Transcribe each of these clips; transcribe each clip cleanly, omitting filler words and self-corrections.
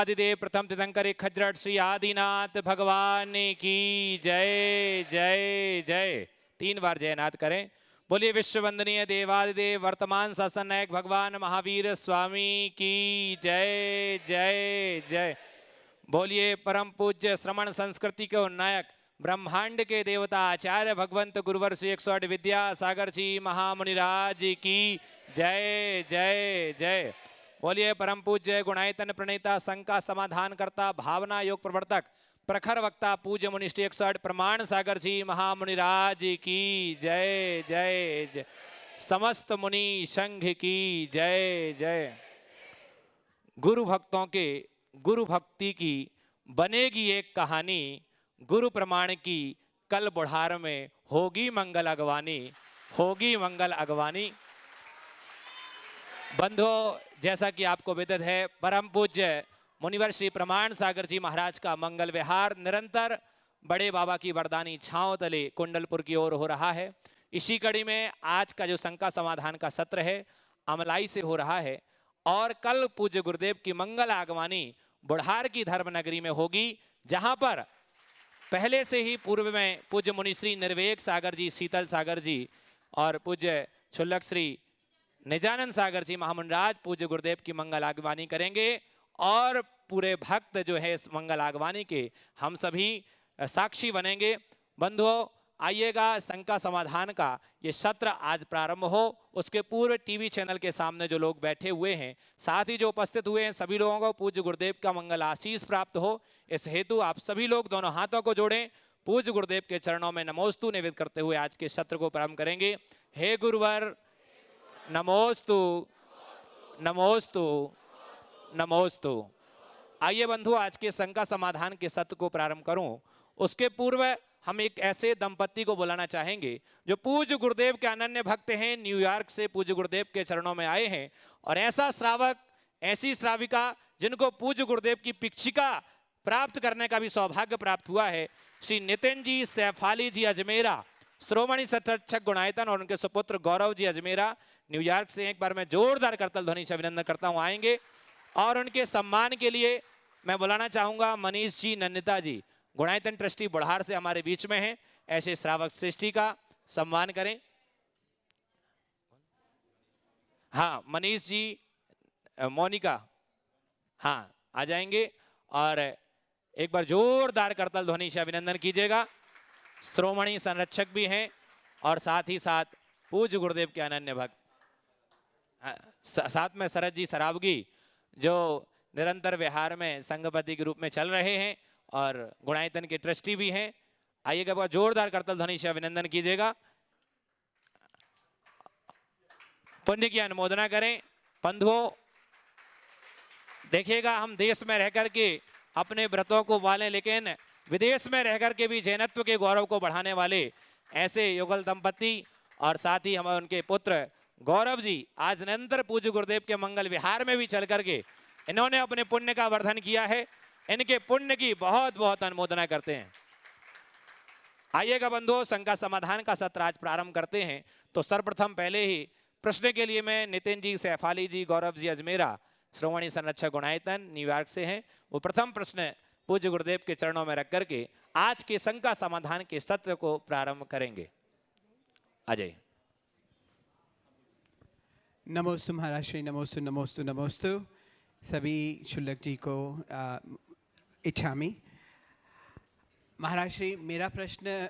आदिदेव प्रथम तीर्थंकर खज्रट श्री आदिनाथ भगवान की जय जय जय। 3 बार जयनाथ करें। बोलिए विश्व वंदनीय देवादिदेव वर्तमान शासन नायक भगवान महावीर स्वामी की जय जय जय। बोलिए परम पूज्य श्रमण संस्कृति के नायक ब्रह्मांड के देवता आचार्य भगवंत गुरुवर श्री 108 विद्यासागर जी महामुनिराज की जय जय जय। बोलिए परम पूज्य गुणायतन प्रणेता संघ का समाधान करता भावना योग प्रवर्तक प्रखर वक्ता पूज्य मुनिष्ठ 108 प्रमाण सागर जी महामुनिराज की जय जय जय। समस्त मुनि संघ की जय जय। गुरु भक्तों के गुरु भक्ति की बनेगी एक कहानी, गुरु प्रमाण की कल बुढ़ार में होगी मंगल अगवानी, होगी मंगल अगवानी। बंधुओं, जैसा कि आपको विदित है, परम पूज्य मुनिवर श्री प्रमाण सागर जी महाराज का मंगल विहार निरंतर बड़े बाबा की वरदानी छांव तले कुंडलपुर की ओर हो रहा है। इसी कड़ी में आज का जो शंका समाधान का सत्र है अमलाई से हो रहा है और कल पूज्य गुरुदेव की मंगल आगवानी बुढ़ार की धर्म नगरी में होगी, जहां पर पहले से ही पूर्व में पूज्य मुनिश्री निर्वेक सागर जी, शीतल सागर जी और पूज्य छुल्लक श्री निजानंद सागर जी महामुनिराज पूज्य गुरुदेव की मंगल आगवानी करेंगे और पूरे भक्त जो है इस मंगल आगवानी के हम सभी साक्षी बनेंगे। बंधुओं, आइएगा, शंका समाधान का ये सत्र आज प्रारंभ हो, उसके पूर्व टीवी चैनल के सामने जो लोग बैठे हुए हैं, साथ ही जो उपस्थित हुए हैं, सभी लोगों को पूज्य गुरुदेव का मंगल आशीष प्राप्त हो, इस हेतु आप सभी लोग दोनों हाथों को जोड़ें, पूज्य गुरुदेव के चरणों में नमोस्तु निवेदित करते हुए आज के सत्र को प्रारंभ करेंगे। हे गुरुवर नमोस्तु नमोस्तु नमोस्तु। आइए बंधु, आज के शंका समाधान के सत्र को प्रारंभ करूं, उसके पूर्व हम एक ऐसे दंपत्ति को बुलाना चाहेंगे जो पूज्य गुरुदेव के अनन्य भक्त हैं, न्यूयॉर्क से पूज्य गुरुदेव के चरणों में आए हैं और ऐसा श्रावक, ऐसी श्राविका जिनको पूज्य गुरुदेव की पिक्षिका प्राप्त करने का भी सौभाग्य प्राप्त हुआ है, श्री नितिन जी सैफाली जी अजमेरा, श्रोमणी संरक्षक गुणायतन और उनके सुपुत्र गौरव जी अजमेरा न्यूयॉर्क से। एक बार मैं जोरदार करतल ध्वनि से अभिनंदन करता हूं, आएंगे। और उनके सम्मान के लिए मैं बुलाना चाहूंगा मनीष जी नन्दिता जी, गुणायतन ट्रस्टी बुढ़ार से हमारे बीच में हैं, ऐसे श्रावक सृष्टि का सम्मान करें। हाँ, मनीष जी, मोनिका, हाँ आ जाएंगे और एक बार जोरदार करतल ध्वनि से अभिनंदन कीजिएगा। श्रोमणी संरक्षक भी हैं और साथ ही साथ पूज्य गुरुदेव के अनन्य भक्त, साथ में शरद जी सरावगी जो निरंतर विहार में संघपति के रूप में चल रहे हैं और गुणायतन के ट्रस्टी भी हैं। आइएगा, बहुत जोरदार करतल ध्वनि से अभिनंदन कीजिएगा, पुण्य की अनुमोदना करें। बंधुओं, देखिएगा, हम देश में रह करके अपने व्रतों को पालें, लेकिन विदेश में रह करके भी जैनत्व के गौरव को बढ़ाने वाले ऐसे युगल दंपति और साथ ही हमारे उनके पुत्र गौरव जी आज निरंतर पूज्य गुरुदेव के मंगल विहार में भी चल करके इन्होंने अपने पुण्य का वर्धन किया है। इनके पुण्य की बहुत बहुत अनुमोदना करते हैं। आइएगा बंधुओं, शंका समाधान का सत्र आज प्रारंभ करते हैं। तो सर्वप्रथम पहले ही प्रश्न के लिए मैं नितिन जी सैफाली जी, गौरव जी अजमेरा, श्रोमणी संरक्षक गुणायतन न्यूयॉर्क से हैं, वो प्रथम प्रश्न पूज्य गुरुदेव के चरणों में रख करके आज के शंका समाधान के सत्र को प्रारंभ करेंगे। आ जाइए। नमोस्तु महाराज श्री, नमोस्तु नमोस्तु नमोस्तु। सभी शुल्लक जी को इच्छामि। महाराज श्री, मेरा प्रश्न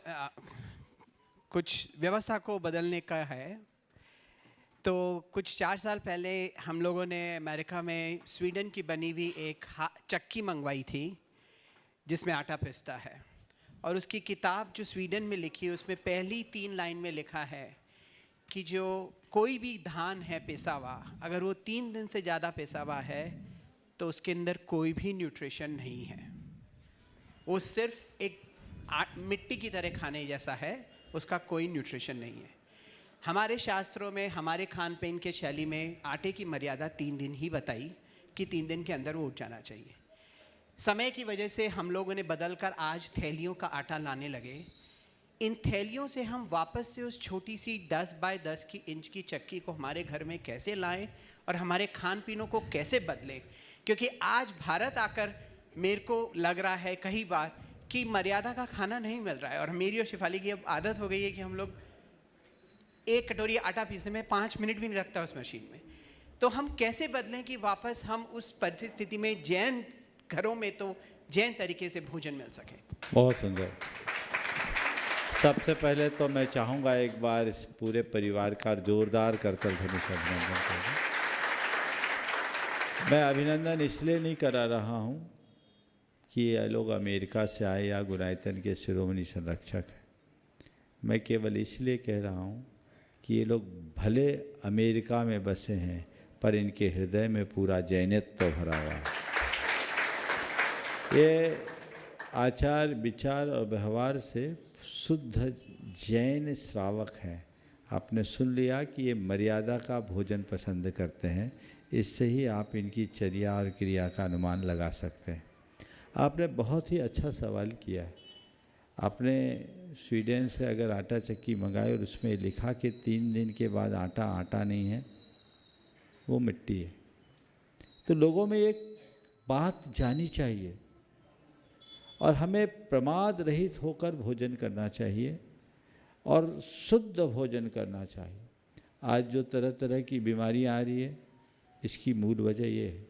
कुछ व्यवस्था को बदलने का है। तो कुछ 4 साल पहले हम लोगों ने अमेरिका में स्वीडन की बनी हुई एक चक्की मंगवाई थी जिसमें आटा पिसता है, और उसकी किताब जो स्वीडन में लिखी है उसमें पहली 3 लाइन में लिखा है कि जो कोई भी धान है पिसा हुआ, अगर वो 3 दिन से ज़्यादा पिसा हुआ है तो उसके अंदर कोई भी न्यूट्रिशन नहीं है, वो सिर्फ एक मिट्टी की तरह खाने जैसा है, उसका कोई न्यूट्रिशन नहीं है। हमारे शास्त्रों में, हमारे खान पीन के शैली में आटे की मर्यादा 3 दिन ही बताई कि 3 दिन के अंदर वो उठ जाना चाहिए। समय की वजह से हम लोगों ने बदलकर आज थैलियों का आटा लाने लगे। इन थैलियों से हम वापस से उस छोटी सी 10 बाय 10 की इंच की चक्की को हमारे घर में कैसे लाएं और हमारे खान पीनों को कैसे बदलें, क्योंकि आज भारत आकर मेरे को लग रहा है कई बार कि मर्यादा का खाना नहीं मिल रहा है, और मेरी और शिफाली की अब आदत हो गई है कि हम लोग एक कटोरी आटा पीसने में 5 मिनट भी नहीं लगता उस मशीन में। तो हम कैसे बदलें कि वापस हम उस परिस्थिति में जैन घरों में तो जैन तरीके से भोजन मिल सके। बहुत सुंदर। सबसे पहले तो मैं चाहूँगा एक बार इस पूरे परिवार का जोरदार करतल ध्वनि से अभिनंदन करूँ। मैं अभिनंदन इसलिए नहीं करा रहा हूँ कि ये लोग अमेरिका से आए या गुनायतन के शिरोमणि संरक्षक हैं। मैं केवल इसलिए कह रहा हूँ कि ये लोग भले अमेरिका में बसे हैं पर इनके हृदय में पूरा जैनित्व भरा हुआ है। ये आचार विचार और व्यवहार से शुद्ध जैन श्रावक हैं। आपने सुन लिया कि ये मर्यादा का भोजन पसंद करते हैं, इससे ही आप इनकी चर्या और क्रिया का अनुमान लगा सकते हैं। आपने बहुत ही अच्छा सवाल किया है। आपने स्वीडन से अगर आटा चक्की मंगाई और उसमें लिखा कि 3 दिन के बाद आटा आटा नहीं है, वो मिट्टी है, तो लोगों में एक बात जानी चाहिए और हमें प्रमाद रहित होकर भोजन करना चाहिए और शुद्ध भोजन करना चाहिए। आज जो तरह तरह की बीमारियां आ रही है, इसकी मूल वजह ये है।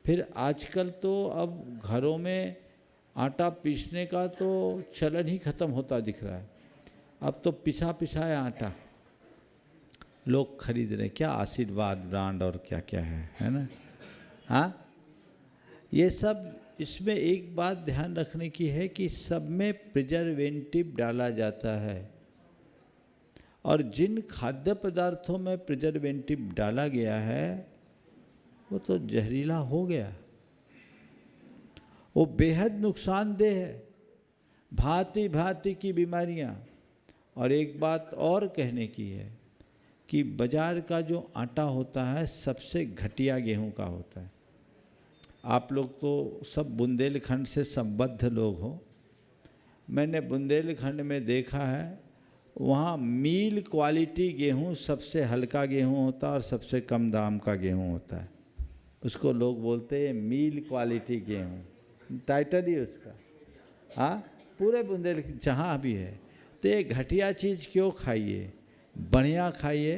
फिर आजकल तो अब घरों में आटा पीसने का तो चलन ही ख़त्म होता दिख रहा है। अब तो पिसा पिसाया आटा लोग खरीद रहे हैं। क्या आशीर्वाद ब्रांड और क्या क्या है ना। हाँ, ये सब, इसमें एक बात ध्यान रखने की है कि सब में प्रिजर्वेटिव डाला जाता है, और जिन खाद्य पदार्थों में प्रिजर्वेटिव डाला गया है वो तो जहरीला हो गया, वो बेहद नुकसानदेह है, भांति भांति की बीमारियां। और एक बात और कहने की है कि बाजार का जो आटा होता है सबसे घटिया गेहूं का होता है। आप लोग तो सब बुंदेलखंड से संबद्ध लोग हो। मैंने बुंदेलखंड में देखा है, वहाँ मील क्वालिटी गेहूं सबसे हल्का गेहूं होता है और सबसे कम दाम का गेहूं होता है। उसको लोग बोलते हैं मील क्वालिटी गेहूं, टाइटल ही उसका। हाँ, पूरे बुंदेल जहाँ भी है। तो ये घटिया चीज़ क्यों खाइए, बढ़िया खाइए।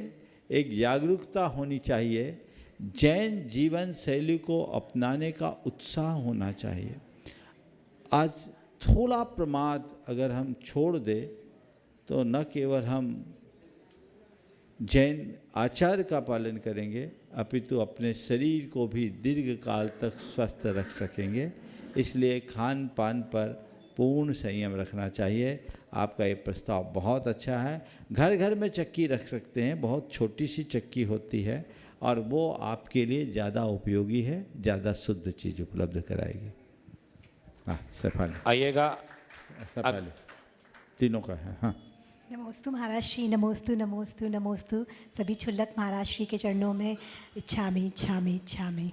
एक जागरूकता होनी चाहिए, जैन जीवन शैली को अपनाने का उत्साह होना चाहिए। आज थोड़ा प्रमाद अगर हम छोड़ दें तो न केवल हम जैन आचार का पालन करेंगे अपितु अपने शरीर को भी दीर्घ काल तक स्वस्थ रख सकेंगे। इसलिए खान पान पर पूर्ण संयम रखना चाहिए। आपका ये प्रस्ताव बहुत अच्छा है। घर घर में चक्की रख सकते हैं, बहुत छोटी सी चक्की होती है और वो आपके लिए ज़्यादा उपयोगी है, ज़्यादा शुद्ध चीज़ उपलब्ध कराएगी। हाँ, सफाली आइएगा। सफाली तीनों का है। हाँ, नमोस्तु महाराज श्री, नमोस्तु नमोस्तु नमोस्तु। सभी क्षुल्लक महाराज श्री के चरणों में इच्छामि इच्छामि इच्छामि।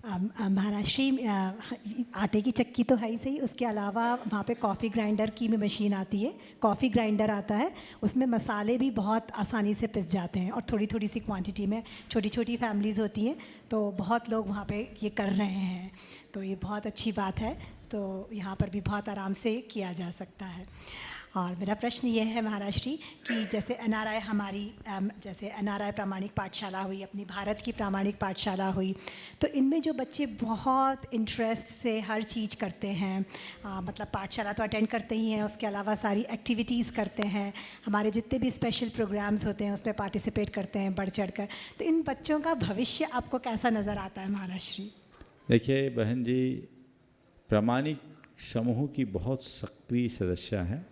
महाराज श्री, आटे की चक्की तो है ही सही, उसके अलावा वहाँ पे कॉफ़ी ग्राइंडर की भी मशीन आती है। कॉफ़ी ग्राइंडर आता है, उसमें मसाले भी बहुत आसानी से पिस जाते हैं और थोड़ी थोड़ी सी क्वांटिटी में। छोटी छोटी फैमिलीज़ होती हैं तो बहुत लोग वहाँ पे ये कर रहे हैं, तो ये बहुत अच्छी बात है। तो यहाँ पर भी बहुत आराम से किया जा सकता है। और मेरा प्रश्न ये है महाराज श्री कि जैसे एनआरआई हमारी जैसे एनआरआई प्रामाणिक पाठशाला हुई, अपनी भारत की प्रामाणिक पाठशाला हुई, तो इनमें जो बच्चे बहुत इंटरेस्ट से हर चीज़ करते हैं, मतलब पाठशाला तो अटेंड करते ही हैं, उसके अलावा सारी एक्टिविटीज़ करते हैं, हमारे जितने भी स्पेशल प्रोग्राम्स होते हैं उसमें पार्टिसिपेट करते हैं बढ़ चढ़ कर, तो इन बच्चों का भविष्य आपको कैसा नज़र आता है महाराज श्री? देखिए बहन जी, प्रामाणिक समूह की बहुत सक्रिय सदस्य हैं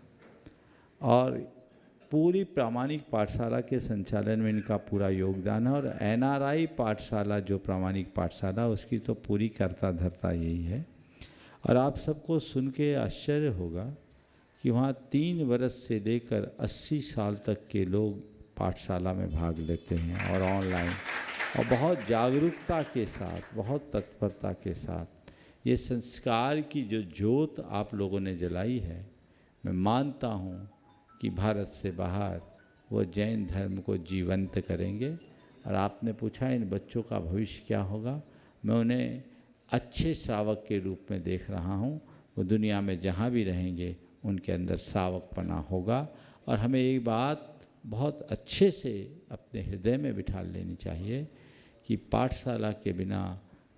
और पूरी प्रामाणिक पाठशाला के संचालन में इनका पूरा योगदान है। और एनआरआई पाठशाला जो प्रामाणिक पाठशाला, उसकी तो पूरी कर्ता धर्ता यही है। और आप सबको सुन के आश्चर्य होगा कि वहाँ 3 वर्ष से लेकर 80 साल तक के लोग पाठशाला में भाग लेते हैं और ऑनलाइन, और बहुत जागरूकता के साथ, बहुत तत्परता के साथ। ये संस्कार की जो ज्योत आप लोगों ने जलाई है, मैं मानता हूँ कि भारत से बाहर वो जैन धर्म को जीवंत करेंगे। और आपने पूछा इन बच्चों का भविष्य क्या होगा, मैं उन्हें अच्छे श्रावक के रूप में देख रहा हूँ। वो दुनिया में जहाँ भी रहेंगे उनके अंदर श्रावकपना होगा। और हमें एक बात बहुत अच्छे से अपने हृदय में बिठा लेनी चाहिए कि पाठशाला के बिना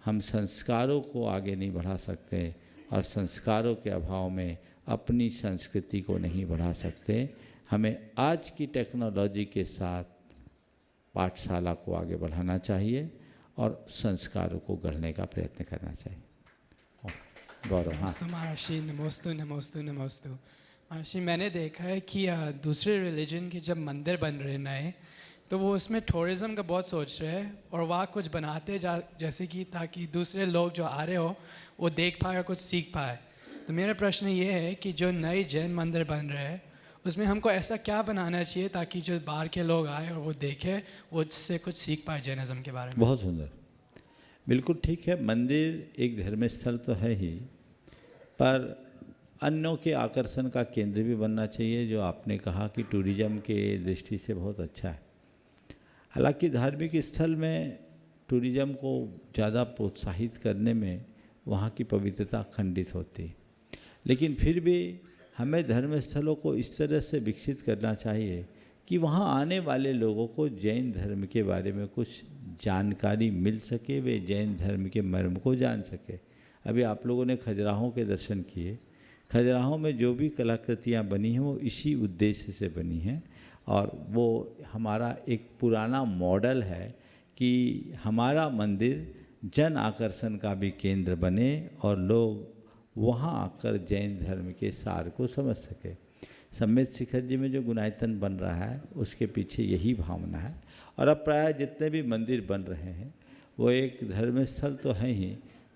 हम संस्कारों को आगे नहीं बढ़ा सकते और संस्कारों के अभाव में अपनी संस्कृति को नहीं बढ़ा सकते। हमें आज की टेक्नोलॉजी के साथ पाठशाला को आगे बढ़ाना चाहिए और संस्कारों को गढ़ने का प्रयत्न करना चाहिए। गौरव। हाँ महाराष्ट्री, नमोस्तु नमोस्तु नमोस्तु। महाराष्ट्री, मैंने देखा है कि दूसरे रिलीजन के जब मंदिर बन रहे नए, तो वो उसमें टूरिज़्म का बहुत सोच रहे हैं और वहाँ कुछ बनाते जैसे कि ताकि दूसरे लोग जो आ रहे हो वो देख पाए और कुछ सीख पाए। तो मेरा प्रश्न ये है कि जो नए जैन मंदिर बन रहे हैं उसमें हमको ऐसा क्या बनाना चाहिए ताकि जो बाहर के लोग आए और वो देखें, वो उससे कुछ सीख पाए जैनिज़्म के बारे में। बहुत सुंदर, बिल्कुल ठीक है। मंदिर एक धर्म स्थल तो है ही, पर अन्यों के आकर्षण का केंद्र भी बनना चाहिए, जो आपने कहा कि टूरिज्म के दृष्टि से बहुत अच्छा है। हालांकि धार्मिक स्थल में टूरिज्म को ज़्यादा प्रोत्साहित करने में वहाँ की पवित्रता खंडित होती है, लेकिन फिर भी हमें धर्म स्थलों को इस तरह से विकसित करना चाहिए कि वहाँ आने वाले लोगों को जैन धर्म के बारे में कुछ जानकारी मिल सके, वे जैन धर्म के मर्म को जान सके। अभी आप लोगों ने खजुराहों के दर्शन किए। खजुराहों में जो भी कलाकृतियाँ बनी हैं वो इसी उद्देश्य से बनी हैं और वो हमारा एक पुराना मॉडल है कि हमारा मंदिर जन आकर्षण का भी केंद्र बने और लोग वहाँ आकर जैन धर्म के सार को समझ सके। सम्मेत शिखर जी में जो गुणायतन बन रहा है उसके पीछे यही भावना है। और अब प्राय जितने भी मंदिर बन रहे हैं वो एक धर्मस्थल तो हैं ही,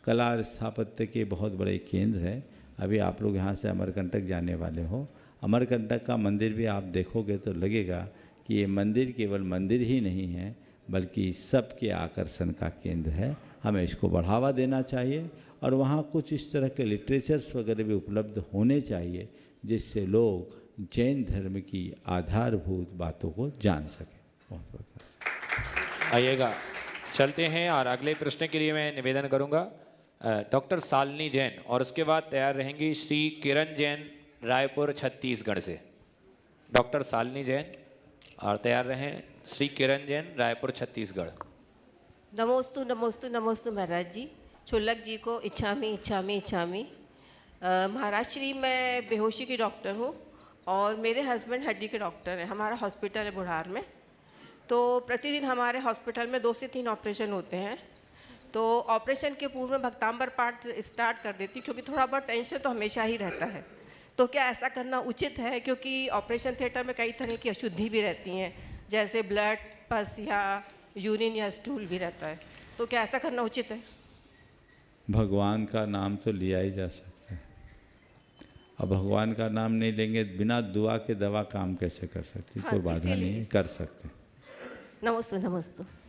कला और स्थापत्य के बहुत बड़े केंद्र हैं। अभी आप लोग यहाँ से अमरकंटक जाने वाले हो, अमरकंटक का मंदिर भी आप देखोगे तो लगेगा कि ये मंदिर केवल मंदिर ही नहीं है बल्कि सबके आकर्षण का केंद्र है। हमें इसको बढ़ावा देना चाहिए और वहाँ कुछ इस तरह के लिटरेचर्स वगैरह भी उपलब्ध होने चाहिए जिससे लोग जैन धर्म की आधारभूत बातों को जान सकें। बहुत बहुत आइएगा, चलते हैं और अगले प्रश्न के लिए मैं निवेदन करूंगा डॉक्टर शालिनी जैन और उसके बाद तैयार रहेंगी श्री किरण जैन रायपुर छत्तीसगढ़ से। डॉक्टर शालिनी जैन और तैयार रहें श्री किरण जैन रायपुर छत्तीसगढ़। नमोस्तु नमोस्तु नमोस्तु महाराज जी। छुल्लक जी को इच्छामी इच्छामी इच्छामी। महाराज श्री, मैं बेहोशी की डॉक्टर हूँ और मेरे हस्बैंड हड्डी के डॉक्टर हैं। हमारा हॉस्पिटल है बुढ़ार में, तो प्रतिदिन हमारे हॉस्पिटल में 2 से 3 ऑपरेशन होते हैं। तो ऑपरेशन के पूर्व में भक्तांबर पाठ स्टार्ट कर देती क्योंकि थोड़ा बहुत टेंशन तो हमेशा ही रहता है। तो क्या ऐसा करना उचित है? क्योंकि ऑपरेशन थिएटर में कई तरह की अशुद्धि भी रहती हैं, जैसे ब्लड, पस या यूरिन या स्टूल भी रहता है, तो क्या ऐसा करना उचित है? भगवान का नाम तो लिया ही जा सकता है। अब भगवान का नाम नहीं लेंगे, बिना दुआ के दवा काम कैसे कर सकती? हाँ, कोई बाधा नहीं है, कर सकते। नमस्ते नमस्ते।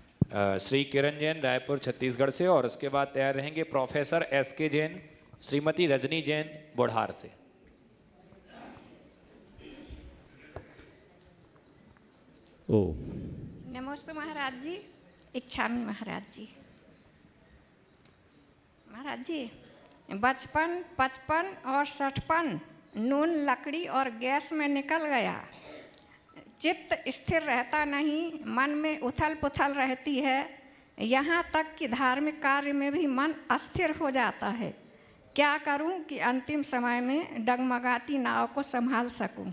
श्री किरण जैन रायपुर छत्तीसगढ़ से और उसके बाद तैयार रहेंगे प्रोफेसर SK जैन, श्रीमती रजनी जैन बुढ़ार से। ओ नमस्ते महाराज जी। इच्छामी महाराज जी। महाराज जी, बचपन, 55 और 60पन नून, लकड़ी और गैस में निकल गया। चित्त स्थिर रहता नहीं, मन में उथल पुथल रहती है, यहाँ तक कि धार्मिक कार्य में भी मन अस्थिर हो जाता है। क्या करूं कि अंतिम समय में डगमगाती नाव को संभाल सकूं?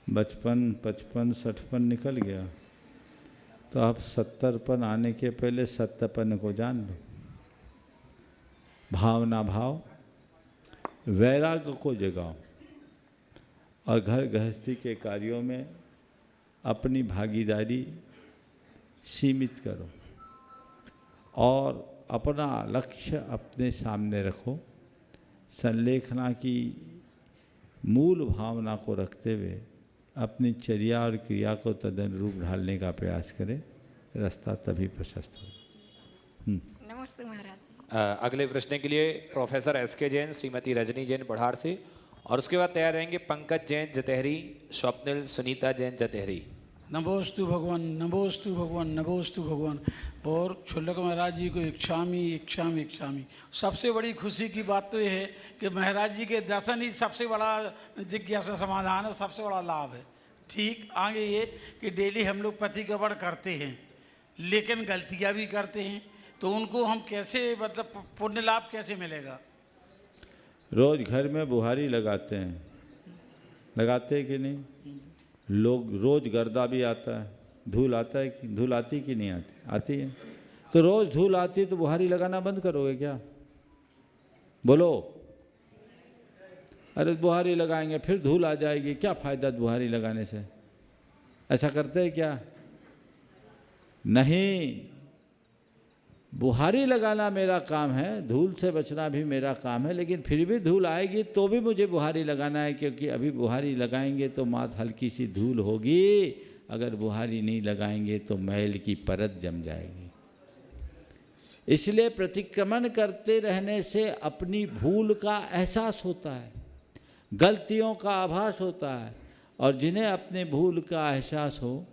बचपन, 55, 60पन निकल गया तो आप 70पन आने के पहले 70पन को जान लो। भावना भाव, वैराग्य को जगाओ और घर गृहस्थी के कार्यों में अपनी भागीदारी सीमित करो और अपना लक्ष्य अपने सामने रखो। संलेखना की मूल भावना को रखते हुए अपनी चर्या और क्रिया को तदनुरूप ढालने का प्रयास करें, रास्ता तभी प्रशस्त होगा। नमस्ते महाराज। अगले प्रश्न के लिए प्रोफेसर SK जैन, श्रीमती रजनी जैन बुढ़ार से और उसके बाद तैयार रहेंगे पंकज जैन जतेहरी, स्वप्निल सुनीता जैन जतेहरी। नमोस्तु भगवान, नमोस्तु भगवान, नमोस्तु भगवान। और क्षुल्लक महाराज जी को इच्छामी इच्छामी इच्छामी। सबसे बड़ी खुशी की बात तो ये है कि महाराज जी के दर्शन ही सबसे बड़ा जिज्ञासा समाधान है, सबसे बड़ा लाभ है। ठीक आगे ये कि डेली हम लोग प्रतिक्रमण करते हैं लेकिन गलतियाँ भी करते हैं, तो उनको हम कैसे मतलब पुण्य लाभ कैसे मिलेगा? रोज़ घर में बुहारी लगाते हैं, लगाते हैं कि नहीं? लोग रोज़ गर्दा भी आता है, धूल आता है, धूल आती कि नहीं आती? आती है। तो रोज़ धूल आती है तो बुहारी लगाना बंद करोगे क्या? बोलो। अरे बुहारी लगाएंगे फिर धूल आ जाएगी, क्या फ़ायदा बुहारी लगाने से? ऐसा करते हैं क्या? नहीं, बुहारी लगाना मेरा काम है, धूल से बचना भी मेरा काम है, लेकिन फिर भी धूल आएगी तो भी मुझे बुहारी लगाना है, क्योंकि अभी बुहारी लगाएंगे तो माथ हल्की सी धूल होगी, अगर बुहारी नहीं लगाएंगे तो मैल की परत जम जाएगी। इसलिए प्रतिक्रमण करते रहने से अपनी भूल का एहसास होता है, गलतियों का आभास होता है, और जिन्हें अपने भूल का एहसास हो,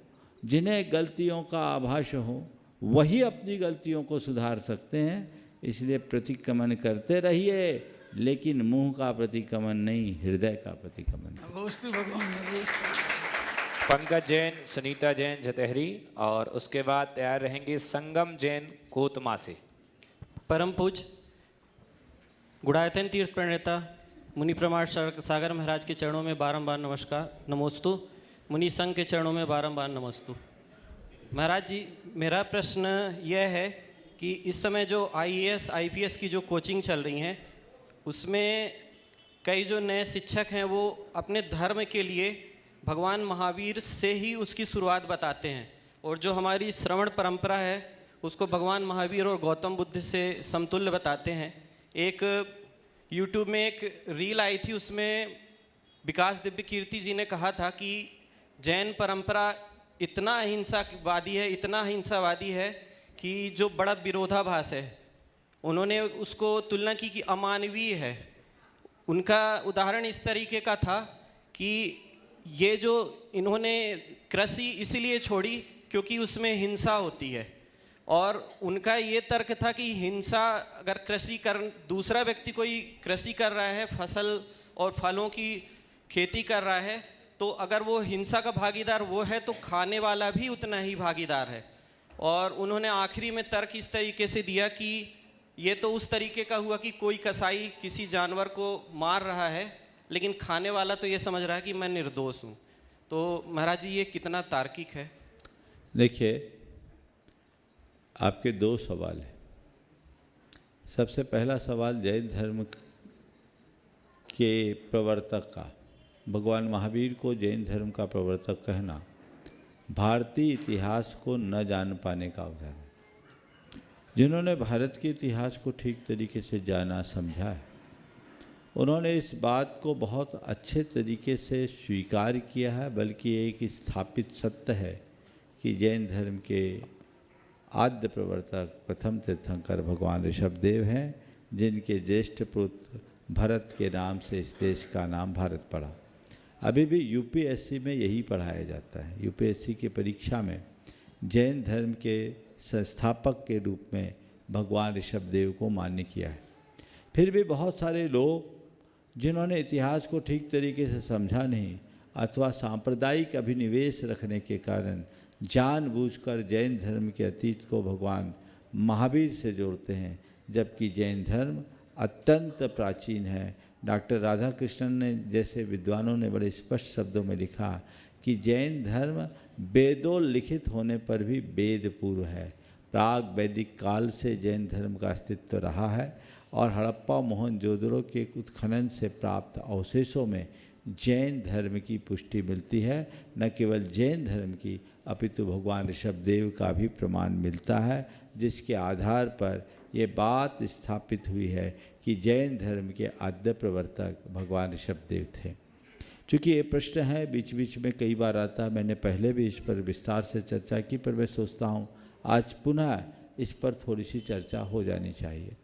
जिन्हें गलतियों का आभास हो, वही अपनी गलतियों को सुधार सकते हैं। इसलिए प्रतिक्रमण करते रहिए, लेकिन मुंह का प्रतिक्रमण नहीं, हृदय का प्रतिक्रमण। पंकज जैन, सुनीता जैन जतेहरी, और उसके बाद तैयार रहेंगे संगम जैन कोतमा से। परम पूज गुड़ायतन तीर्थ प्रणेता मुनि प्रमाण सागर महाराज के चरणों में बारंबार नमस्कार, नमोस्तु। मुनि संघ के चरणों में बारंबार नमोस्तु। महाराज जी, मेरा प्रश्न यह है कि इस समय जो IAS IPS की जो कोचिंग चल रही हैं, उसमें कई जो नए शिक्षक हैं वो अपने धर्म के लिए भगवान महावीर से ही उसकी शुरुआत बताते हैं, और जो हमारी श्रवण परंपरा है उसको भगवान महावीर और गौतम बुद्ध से समतुल्य बताते हैं। एक YouTube में एक रील आई थी, उसमें विकास दिव्य कीर्ति जी ने कहा था कि जैन परंपरा इतना अहिंसावादी है, इतना अहिंसावादी है कि जो बड़ा विरोधाभास है। उन्होंने उसको तुलना की कि अमानवीय है। उनका उदाहरण इस तरीके का था कि ये जो इन्होंने कृषि इसलिए छोड़ी क्योंकि उसमें हिंसा होती है, और उनका ये तर्क था कि हिंसा अगर दूसरा व्यक्ति कोई कृषि कर रहा है, फसल और फलों की खेती कर रहा है, तो अगर वो हिंसा का भागीदार वो है तो खाने वाला भी उतना ही भागीदार है। और उन्होंने आखिरी में तर्क इस तरीके से दिया कि ये तो उस तरीके का हुआ कि कोई कसाई किसी जानवर को मार रहा है, लेकिन खाने वाला तो ये समझ रहा है कि मैं निर्दोष हूँ। तो महाराज जी, ये कितना तार्किक है? देखिए, आपके दो सवाल हैं। सबसे पहला सवाल जैन धर्म के प्रवर्तक का, भगवान महावीर को जैन धर्म का प्रवर्तक कहना भारतीय इतिहास को न जान पाने का उदाहरण है। जिन्होंने भारत के इतिहास को ठीक तरीके से जाना समझा है, उन्होंने इस बात को बहुत अच्छे तरीके से स्वीकार किया है, बल्कि एक स्थापित सत्य है कि जैन धर्म के आद्य प्रवर्तक प्रथम तीर्थंकर भगवान ऋषभदेव हैं, जिनके ज्येष्ठ पुत्र भरत के नाम से इस देश का नाम भारत पड़ा। अभी भी UPSC में यही पढ़ाया जाता है। UPSC की परीक्षा में जैन धर्म के संस्थापक के रूप में भगवान ऋषभदेव को मान्य किया है। फिर भी बहुत सारे लोग जिन्होंने इतिहास को ठीक तरीके से समझा नहीं, अथवा सांप्रदायिक अभिनिवेश रखने के कारण जानबूझकर जैन धर्म के अतीत को भगवान महावीर से जोड़ते हैं, जबकि जैन धर्म अत्यंत प्राचीन है। डॉक्टर राधाकृष्णन ने जैसे विद्वानों ने बड़े स्पष्ट शब्दों में लिखा कि जैन धर्म वेदों लिखित होने पर भी वेद पूर्व है। प्राग वैदिक काल से जैन धर्म का अस्तित्व रहा है, और हड़प्पा मोहनजोदड़ो के उत्खनन से प्राप्त अवशेषों में जैन धर्म की पुष्टि मिलती है। न केवल जैन धर्म की, अपितु भगवान ऋषभदेव का भी प्रमाण मिलता है, जिसके आधार पर ये बात स्थापित हुई है कि जैन धर्म के आद्य प्रवर्तक भगवान ऋषभदेव थे। चूँकि ये प्रश्न है बीच बीच में कई बार आता है, मैंने पहले भी इस पर विस्तार से चर्चा की, पर मैं सोचता हूँ आज पुनः इस पर थोड़ी सी चर्चा हो जानी चाहिए।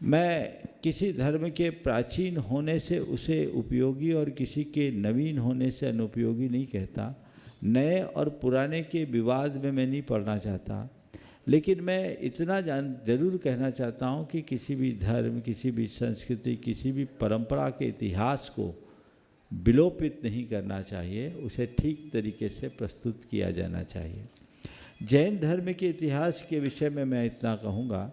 मैं किसी धर्म के प्राचीन होने से उसे उपयोगी और किसी के नवीन होने से अनुपयोगी नहीं कहता, नए और पुराने के विवाद में मैं नहीं पड़ना चाहता, लेकिन मैं इतना जरूर कहना चाहता हूँ कि किसी भी धर्म, किसी भी संस्कृति, किसी भी परंपरा के इतिहास को विलोपित नहीं करना चाहिए, उसे ठीक तरीके से प्रस्तुत किया जाना चाहिए। जैन धर्म के इतिहास के विषय में मैं इतना कहूँगा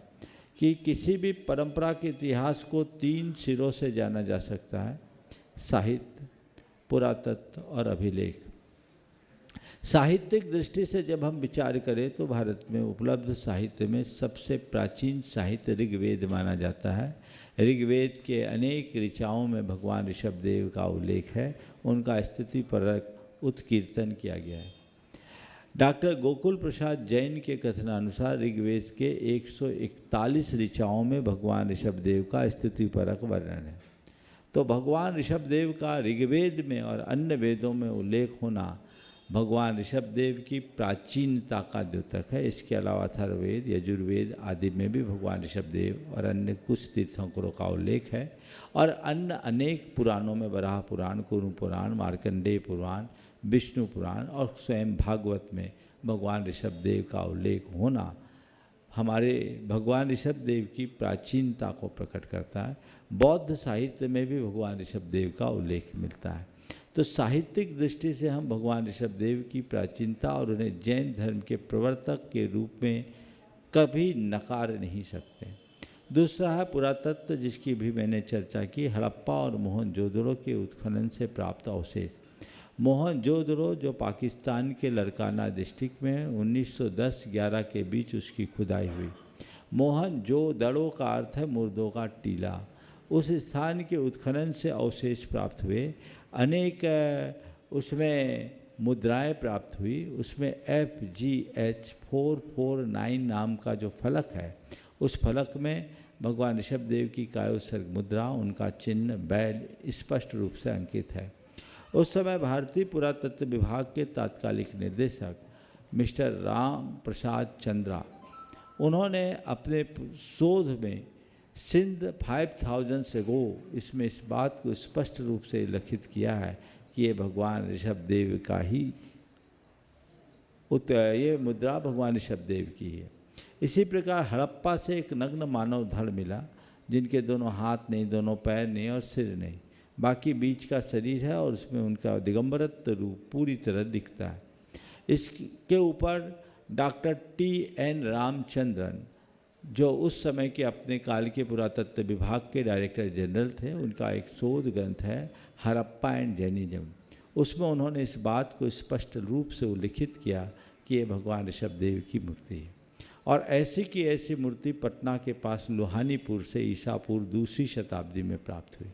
कि किसी भी परंपरा के इतिहास को 3 सिरों से जाना जा सकता है: साहित्य, पुरातत्व और अभिलेख। साहित्यिक दृष्टि से जब हम विचार करें तो भारत में उपलब्ध साहित्य में सबसे प्राचीन साहित्य ऋग्वेद माना जाता है। ऋग्वेद के अनेक ऋचाओं में भगवान ऋषभदेव का उल्लेख है, उनका स्तुतिपरक उत्कीर्तन किया गया है। डॉक्टर गोकुल प्रसाद जैन के कथनानुसार ऋग्वेद के 141 ऋचाओं में भगवान ऋषभदेव का स्तुतिपरक वर्णन है। तो भगवान ऋषभदेव का ऋग्वेद में और अन्य वेदों में उल्लेख होना भगवान ऋषभदेव की प्राचीनता का द्योतक है। इसके अलावा अथर्ववेद, यजुर्वेद आदि में भी भगवान ऋषभदेव और अन्य कुछ तीर्थंकरों का उल्लेख है। और अन्य अनेक पुराणों में वराह पुराण, कुरु पुराण, मार्कंडेय पुराण, विष्णु पुराण और स्वयं भागवत में भगवान ऋषभदेव का उल्लेख होना हमारे भगवान ऋषभदेव की प्राचीनता को प्रकट करता है। बौद्ध साहित्य में भी भगवान ऋषभदेव का उल्लेख मिलता है। तो साहित्यिक दृष्टि से हम भगवान ऋषभदेव की प्राचीनता और उन्हें जैन धर्म के प्रवर्तक के रूप में कभी नकार नहीं सकते। दूसरा है पुरातत्व, जिसकी भी मैंने चर्चा की। हड़प्पा और मोहनजोदड़ो के उत्खनन से प्राप्त अवशेष। मोहनजोदड़ो जो पाकिस्तान के लड़काना डिस्ट्रिक्ट में 1910-11 के बीच उसकी खुदाई हुई। मोहनजोदड़ो का अर्थ है मुर्दों का टीला। उस स्थान के उत्खनन से अवशेष प्राप्त हुए। अनेक उसमें मुद्राएं प्राप्त हुई। उसमें FGH 449 नाम का जो फलक है, उस फलक में भगवान ऋषभदेव की कायोत्सर्ग मुद्रा, उनका चिन्ह, बैल स्पष्ट रूप से अंकित है। उस समय भारतीय पुरातत्व विभाग के तात्कालिक निदेशक मिस्टर राम प्रसाद चंद्रा, उन्होंने अपने शोध में सिंध 5000 से गो इसमें इस बात को स्पष्ट रूप से लिखित किया है कि ये भगवान ऋषभदेव का ही ये मुद्रा भगवान ऋषभदेव की है। इसी प्रकार हड़प्पा से एक नग्न मानव धड़ मिला, जिनके दोनों हाथ नहीं, दोनों पैर नहीं और सिर नहीं, बाकी बीच का शरीर है और उसमें उनका दिगंबरत्व रूप पूरी तरह दिखता है। इसके ऊपर डॉक्टर TN रामचंद्रन, जो उस समय के अपने काल के पुरातत्व विभाग के डायरेक्टर जनरल थे, उनका एक शोध ग्रंथ है हड़प्पा एंड जैनिज्म। उसमें उन्होंने इस बात को स्पष्ट रूप से उल्लिखित किया कि ये भगवान ऋषभदेव की मूर्ति है। और ऐसी की ऐसी मूर्ति पटना के पास लोहानीपुर से ईसा पूर्व 2री शताब्दी में प्राप्त हुई।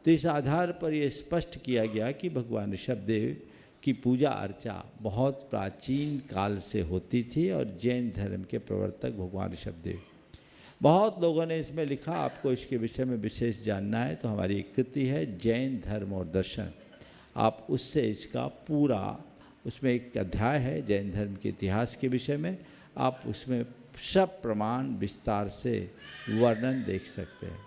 तो इस आधार पर यह स्पष्ट किया गया कि भगवान ऋषभदेव की पूजा अर्चा बहुत प्राचीन काल से होती थी और जैन धर्म के प्रवर्तक भगवान ऋषभदेव। बहुत लोगों ने इसमें लिखा, आपको इसके विषय में विशेष जानना है तो हमारी एक कृति है जैन धर्म और दर्शन, आप उससे इसका पूरा, उसमें एक अध्याय है जैन धर्म के इतिहास के विषय में, आप उसमें सब प्रमाण विस्तार से वर्णन देख सकते हैं।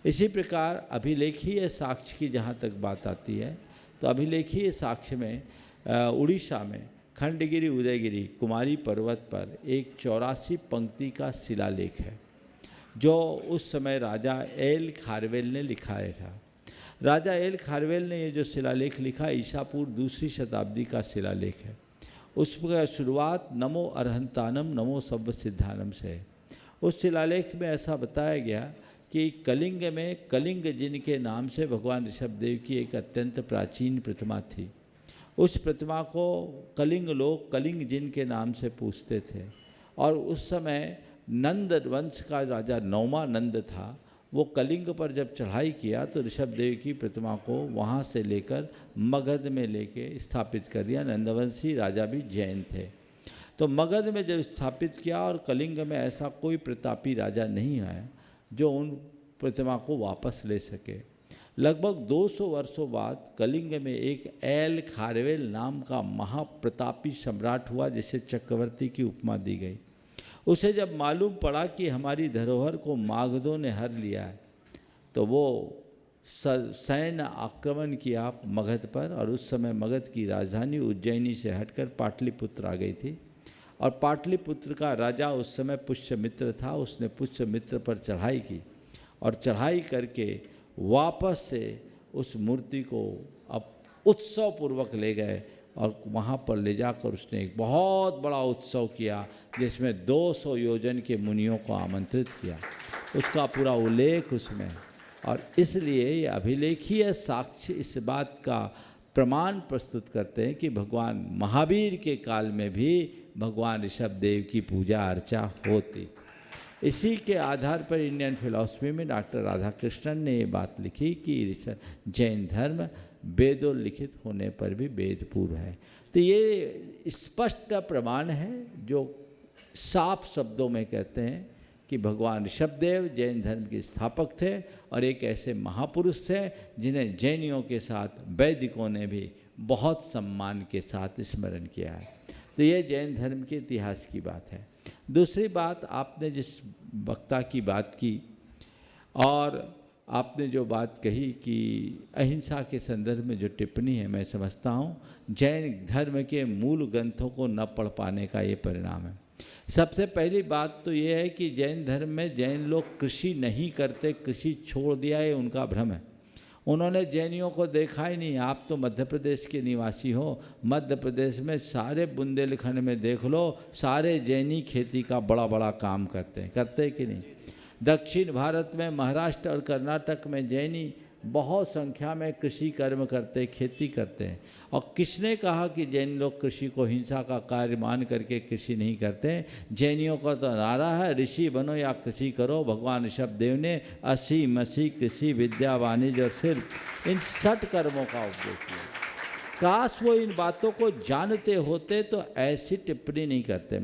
इसी प्रकार अभिलेखीय साक्ष्य की जहाँ तक बात आती है तो अभिलेखीय साक्ष्य में उड़ीसा में खंडगिरी उदयगिरी कुमारी पर्वत पर एक 84 पंक्ति का शिलालेख है, जो उस समय राजा एल खारवेल ने लिखाया था। राजा एल खारवेल ने ये जो शिलालेख लिखा ईसा पूर्व 2री शताब्दी का शिलालेख है। उसका शुरुआत नमो अरहंतानम नमो सब्ब सिद्धानम से है। उस शिलालेख में ऐसा बताया गया कि कलिंग में कलिंग जिन के नाम से भगवान ऋषभदेव की एक अत्यंत प्राचीन प्रतिमा थी। उस प्रतिमा को कलिंग लोग कलिंग जिन के नाम से पूछते थे। और उस समय नंद वंश का राजा नौमा नंद था, वो कलिंग पर जब चढ़ाई किया तो ऋषभदेव की प्रतिमा को वहाँ से लेकर मगध में लेके स्थापित कर दिया। नंदवंशी राजा भी जैन थे। तो मगध में जब स्थापित किया और कलिंग में ऐसा कोई प्रतापी राजा नहीं आया जो उन प्रतिमा को वापस ले सके। लगभग 200 वर्षों बाद कलिंग में एक एल खारवेल नाम का महाप्रतापी सम्राट हुआ, जिसे चक्रवर्ती की उपमा दी गई। उसे जब मालूम पड़ा कि हमारी धरोहर को मागधों ने हर लिया है, तो वो सैन्य आक्रमण किया मगध पर, और उस समय मगध की राजधानी उज्जैनी से हटकर पाटलिपुत्र आ गई थी। और पाटलिपुत्र का राजा उस समय पुष्यमित्र था। उसने पुष्यमित्र पर चढ़ाई की और चढ़ाई करके वापस से उस मूर्ति को अब उत्सव पूर्वक ले गए और वहाँ पर ले जाकर उसने एक बहुत बड़ा उत्सव किया जिसमें 200 योजन के मुनियों को आमंत्रित किया। उसका पूरा उल्लेख उसमें, और इसलिए ये अभिलेखीय साक्ष्य इस बात का प्रमाण प्रस्तुत करते हैं कि भगवान महावीर के काल में भी भगवान ऋषभदेव की पूजा अर्चा होती। इसी के आधार पर इंडियन फिलॉसफी में डॉक्टर राधाकृष्णन ने ये बात लिखी कि जैन धर्म वेदोल्लिखित होने पर भी वेदपूर्व है। तो ये स्पष्ट प्रमाण है जो साफ शब्दों में कहते हैं कि भगवान ऋषभदेव जैन धर्म के स्थापक थे और एक ऐसे महापुरुष थे जिन्हें जैनियों के साथ वैदिकों ने भी बहुत सम्मान के साथ स्मरण किया है। तो ये जैन धर्म के इतिहास की बात है। दूसरी बात, आपने जिस वक्ता की बात की और आपने जो बात कही कि अहिंसा के संदर्भ में जो टिप्पणी है, मैं समझता हूँ जैन धर्म के मूल ग्रंथों को न पढ़ पाने का ये परिणाम है। सबसे पहली बात तो ये है कि जैन धर्म में जैन लोग कृषि नहीं करते, कृषि छोड़ दिया, ये उनका भ्रम है। उन्होंने जैनियों को देखा ही नहीं। आप तो मध्य प्रदेश के निवासी हो, मध्य प्रदेश में सारे बुंदेलखंड में देख लो, सारे जैनी खेती का बड़ा बड़ा काम करते कि नहीं। दक्षिण भारत में महाराष्ट्र और कर्नाटक में जैनी बहुत संख्या में कृषि कर्म करते, खेती करते हैं। और किसने कहा कि जैन लोग कृषि को हिंसा का कार्य मान करके कृषि नहीं करते? जैनियों का तो नारा है, ऋषि बनो या कृषि करो। भगवान ऋषभदेव ने असी मसी कृषि विद्या वाणिज्य और शिल्प इन 6 कर्मों का उपदेश किया। काश वो इन बातों को जानते होते तो ऐसी टिप्पणी नहीं करते।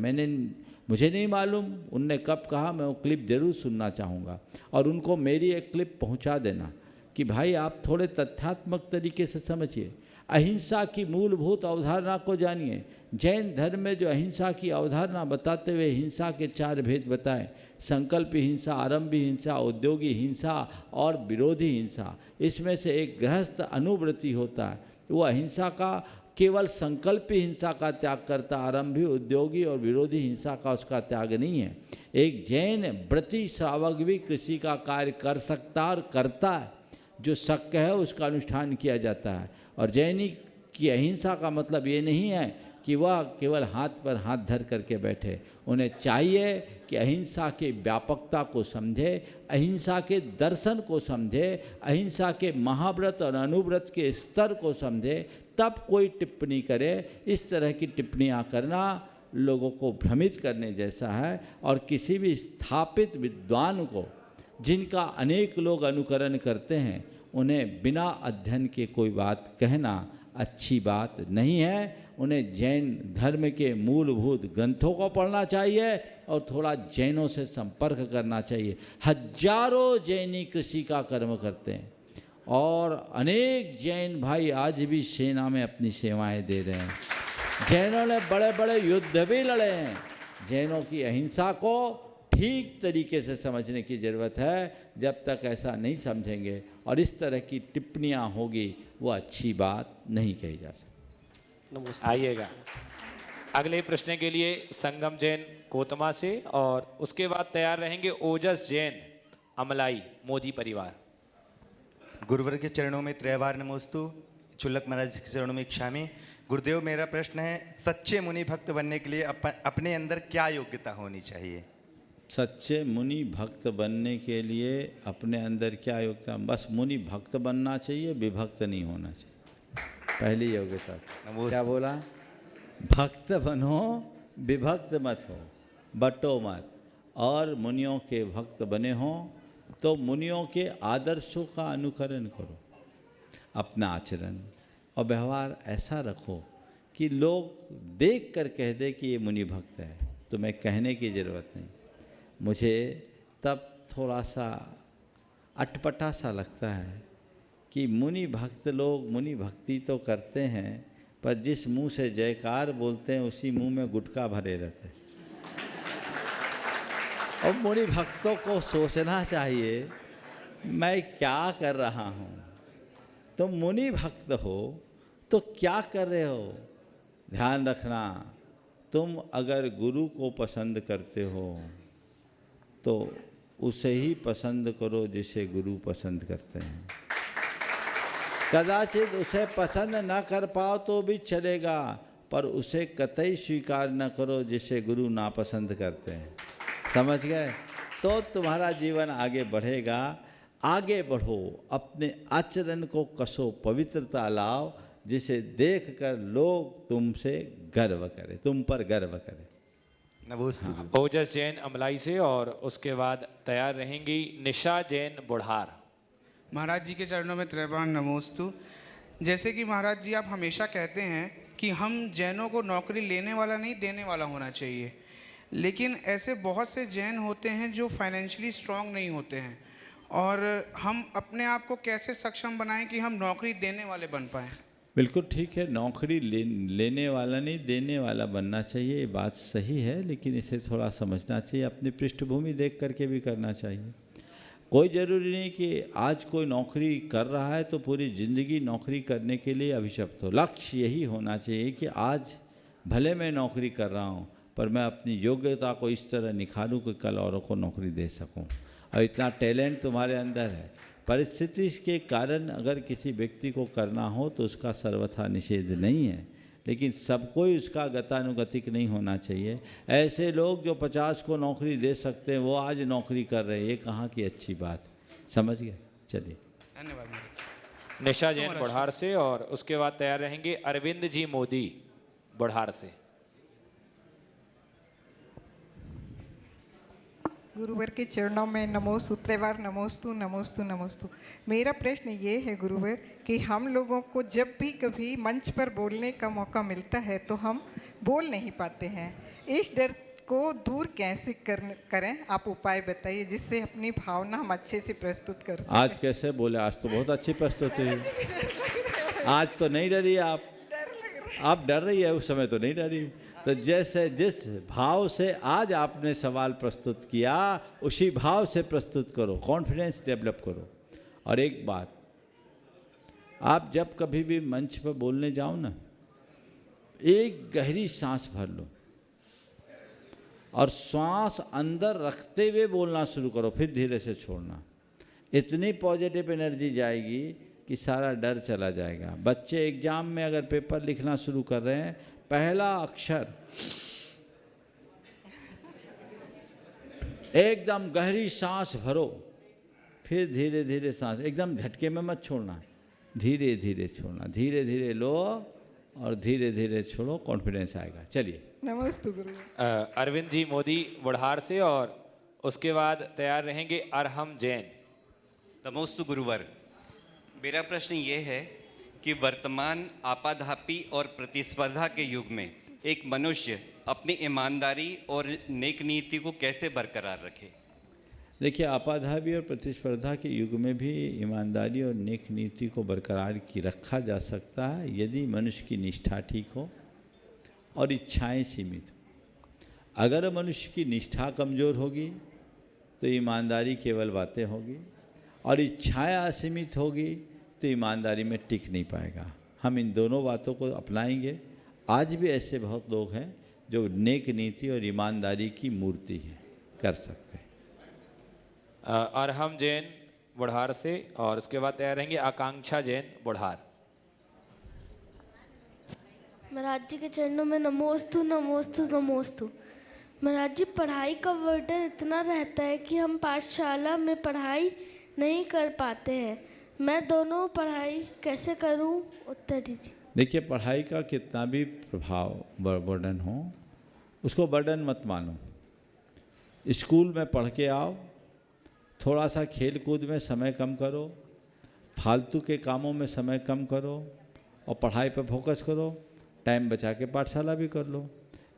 मुझे नहीं मालूम उनने कब कहा, मैं वो क्लिप जरूर सुनना चाहूँगा और उनको मेरी एक क्लिप पहुँचा देना कि भाई आप थोड़े तथ्यात्मक तरीके से समझिए, अहिंसा की मूलभूत अवधारणा को जानिए। जैन धर्म में जो अहिंसा की अवधारणा बताते हुए हिंसा के 4 भेद बताए, संकल्प हिंसा, आरंभी हिंसा, उद्योगी हिंसा और विरोधी हिंसा। इसमें से एक गृहस्थ अनुवृत्ति होता है, वो अहिंसा का केवल संकल्पी हिंसा का त्याग करता, आरंभी, उद्योगी और विरोधी हिंसा का उसका त्याग नहीं है। एक जैन व्रती श्रावक भी कृषि का कार्य कर सकता और करता है, जो शक्य है उसका अनुष्ठान किया जाता है। और जैनी की अहिंसा का मतलब ये नहीं है कि वह केवल हाथ पर हाथ धर करके बैठे। उन्हें चाहिए कि अहिंसा के व्यापकता को समझे, अहिंसा के दर्शन को समझे, अहिंसा के महाव्रत और अनुव्रत के स्तर को समझे, तब कोई टिप्पणी करे। इस तरह की टिप्पणियाँ करना लोगों को भ्रमित करने जैसा है। और किसी भी स्थापित विद्वान को, जिनका अनेक लोग अनुकरण करते हैं, उन्हें बिना अध्ययन के कोई बात कहना अच्छी बात नहीं है। उन्हें जैन धर्म के मूलभूत ग्रंथों को पढ़ना चाहिए और थोड़ा जैनों से संपर्क करना चाहिए। हजारों जैनी कृषि का कर्म करते हैं और अनेक जैन भाई आज भी सेना में अपनी सेवाएं दे रहे हैं। जैनों ने बड़े बड़े युद्ध भी लड़े हैं। जैनों की अहिंसा को ठीक तरीके से समझने की ज़रूरत है। जब तक ऐसा नहीं समझेंगे और इस तरह की टिप्पणियाँ होगी, वो अच्छी बात नहीं कही जा सकती। आइएगा अगले प्रश्न के लिए संगम जैन कोतमा से, और उसके बाद तैयार रहेंगे ओजस जैन अमलाई मोदी परिवार। गुरुवर के चरणों में त्रैवार नमोस्तु, चुल्लक महाराज के चरणों में क्षामी। गुरुदेव, मेरा प्रश्न है, सच्चे मुनि भक्त बनने के लिए अपने अंदर क्या योग्यता होनी चाहिए? सच्चे मुनि भक्त बनने के लिए अपने अंदर क्या योग्यता? बस मुनि भक्त बनना चाहिए, विभक्त नहीं होना चाहिए। पहली योग्यता क्या बोला? भक्त बनो, विभक्त मत हो, बटो मत। और मुनियों के भक्त बने हों तो मुनियों के आदर्शों का अनुकरण करो। अपना आचरण और व्यवहार ऐसा रखो कि लोग देख कर कह दे कि ये मुनि भक्त है। तुम्हें कहने की ज़रूरत नहीं। मुझे तब थोड़ा सा अटपटा सा लगता है कि मुनि भक्त लोग मुनि भक्ति तो करते हैं, पर जिस मुंह से जयकार बोलते हैं उसी मुंह में गुटखा भरे रहते हैं। और मुनि भक्तों को सोचना चाहिए मैं क्या कर रहा हूँ। तुम मुनि भक्त हो तो क्या कर रहे हो। ध्यान रखना, तुम अगर गुरु को पसंद करते हो तो उसे ही पसंद करो जिसे गुरु पसंद करते हैं। कदाचित उसे पसंद न कर पाओ तो भी चलेगा, पर उसे कतई स्वीकार न करो जिसे गुरु नापसंद करते हैं। समझ गए? तो तुम्हारा जीवन आगे बढ़ेगा। आगे बढ़ो, अपने आचरण को कसो, पवित्रता लाओ, जिसे देखकर लोग तुमसे गर्व करें, तुम पर गर्व करें। नमोस्तु। ओजस जैन अमलाई से, और उसके बाद तैयार रहेंगी निशा जैन बुढ़ार। महाराज जी के चरणों में त्रैवार नमोस्तु। जैसे कि महाराज जी आप हमेशा कहते हैं कि हम जैनों को नौकरी लेने वाला नहीं देने वाला होना चाहिए, लेकिन ऐसे बहुत से जैन होते हैं जो फाइनेंशियली स्ट्रांग नहीं होते हैं, और हम अपने आप को कैसे सक्षम बनाएं कि हम नौकरी देने वाले बन पाएं। बिल्कुल ठीक है, नौकरी लेने वाला नहीं देने वाला बनना चाहिए, ये बात सही है, लेकिन इसे थोड़ा समझना चाहिए, अपनी पृष्ठभूमि देख करके भी करना चाहिए। कोई ज़रूरी नहीं कि आज कोई नौकरी कर रहा है तो पूरी ज़िंदगी नौकरी करने के लिए अभिशप्त हो। लक्ष्य यही होना चाहिए कि आज भले मैं नौकरी कर रहा हूँ, पर मैं अपनी योग्यता को इस तरह निखारूं कि कल औरों को नौकरी दे सकूं। और इतना टैलेंट तुम्हारे अंदर है। परिस्थिति के कारण अगर किसी व्यक्ति को करना हो तो उसका सर्वथा निषेध नहीं है, लेकिन सबको ही उसका गतानुगतिक नहीं होना चाहिए। ऐसे लोग जो 50 को नौकरी दे सकते हैं वो आज नौकरी कर रहे हैं, ये कहाँ की अच्छी बात। समझ गए? चलिए, धन्यवाद। निशा जैन बुढ़ार से, और उसके बाद तैयार रहेंगे अरविंद जी मोदी बुढ़ार से। गुरुवर के चरणों में नमोस्तु, त्रैवार नमोस्तु नमोस्तु नमोस्तु। मेरा प्रश्न ये है गुरुवर कि हम लोगों को जब भी कभी मंच पर बोलने का मौका मिलता है तो हम बोल नहीं पाते हैं। इस डर को दूर कैसे करें, आप उपाय बताइए जिससे अपनी भावना हम अच्छे से प्रस्तुत कर सकें। आज कैसे बोले? आज तो बहुत अच्छी प्रस्तुति है। आज तो नहीं डरी आप डर रही है, उस समय तो नहीं डरी। तो जैसे जिस भाव से आज आपने सवाल प्रस्तुत किया उसी भाव से प्रस्तुत करो, कॉन्फिडेंस डेवलप करो। और एक बात, आप जब कभी भी मंच पर बोलने जाओ ना, एक गहरी सांस भर लो और श्वास अंदर रखते हुए बोलना शुरू करो, फिर धीरे से छोड़ना। इतनी पॉजिटिव एनर्जी जाएगी कि सारा डर चला जाएगा। बच्चे एग्जाम में अगर पेपर लिखना शुरू कर रहे हैं, पहला अक्षर एकदम गहरी सांस भरो, फिर धीरे धीरे सांस, एकदम झटके में मत छोड़ना, धीरे धीरे छोड़ना, धीरे धीरे लो और धीरे धीरे छोड़ो, कॉन्फिडेंस आएगा। चलिए, नमस्ते गुरु। अरविंद जी मोदी बुढ़ार से, और उसके बाद तैयार रहेंगे अरहम जैन। नमोस्तु गुरुवर। मेरा प्रश्न ये है कि वर्तमान आपाधापी और प्रतिस्पर्धा के युग में एक मनुष्य अपनी ईमानदारी और नेक नीति को कैसे बरकरार रखे? देखिए, आपाधापी और प्रतिस्पर्धा के युग में भी ईमानदारी और नेक नीति को बरकरार की रखा जा सकता है यदि मनुष्य की निष्ठा ठीक हो और इच्छाएं सीमित हो। अगर मनुष्य की निष्ठा कमज़ोर होगी तो ईमानदारी केवल बातें होगी, और इच्छाएं असीमित होगी तो ईमानदारी में टिक नहीं पाएगा। हम इन दोनों बातों को अपनाएंगे। आज भी ऐसे बहुत लोग हैं जो नेक नीति और ईमानदारी की मूर्ति है, कर सकते हैं। अरहम जैन बुढ़ार से, और उसके बाद तैयार रहेंगे आकांक्षा जैन बुढ़ार। महाराज जी के चरणों में नमोस्तु नमोस्तु नमोस्तु। महाराज जी, पढ़ाई का बर्डन इतना रहता है कि हम पाठशाला में पढ़ाई नहीं कर पाते हैं। मैं दोनों पढ़ाई कैसे करूं, उत्तर दीजिए। देखिए, पढ़ाई का कितना भी प्रभाव बर्डन हो, उसको बर्डन मत मानो। स्कूल में पढ़ के आओ, थोड़ा सा खेल कूद में समय कम करो, फालतू के कामों में समय कम करो और पढ़ाई पर फोकस करो। टाइम बचा के पाठशाला भी कर लो।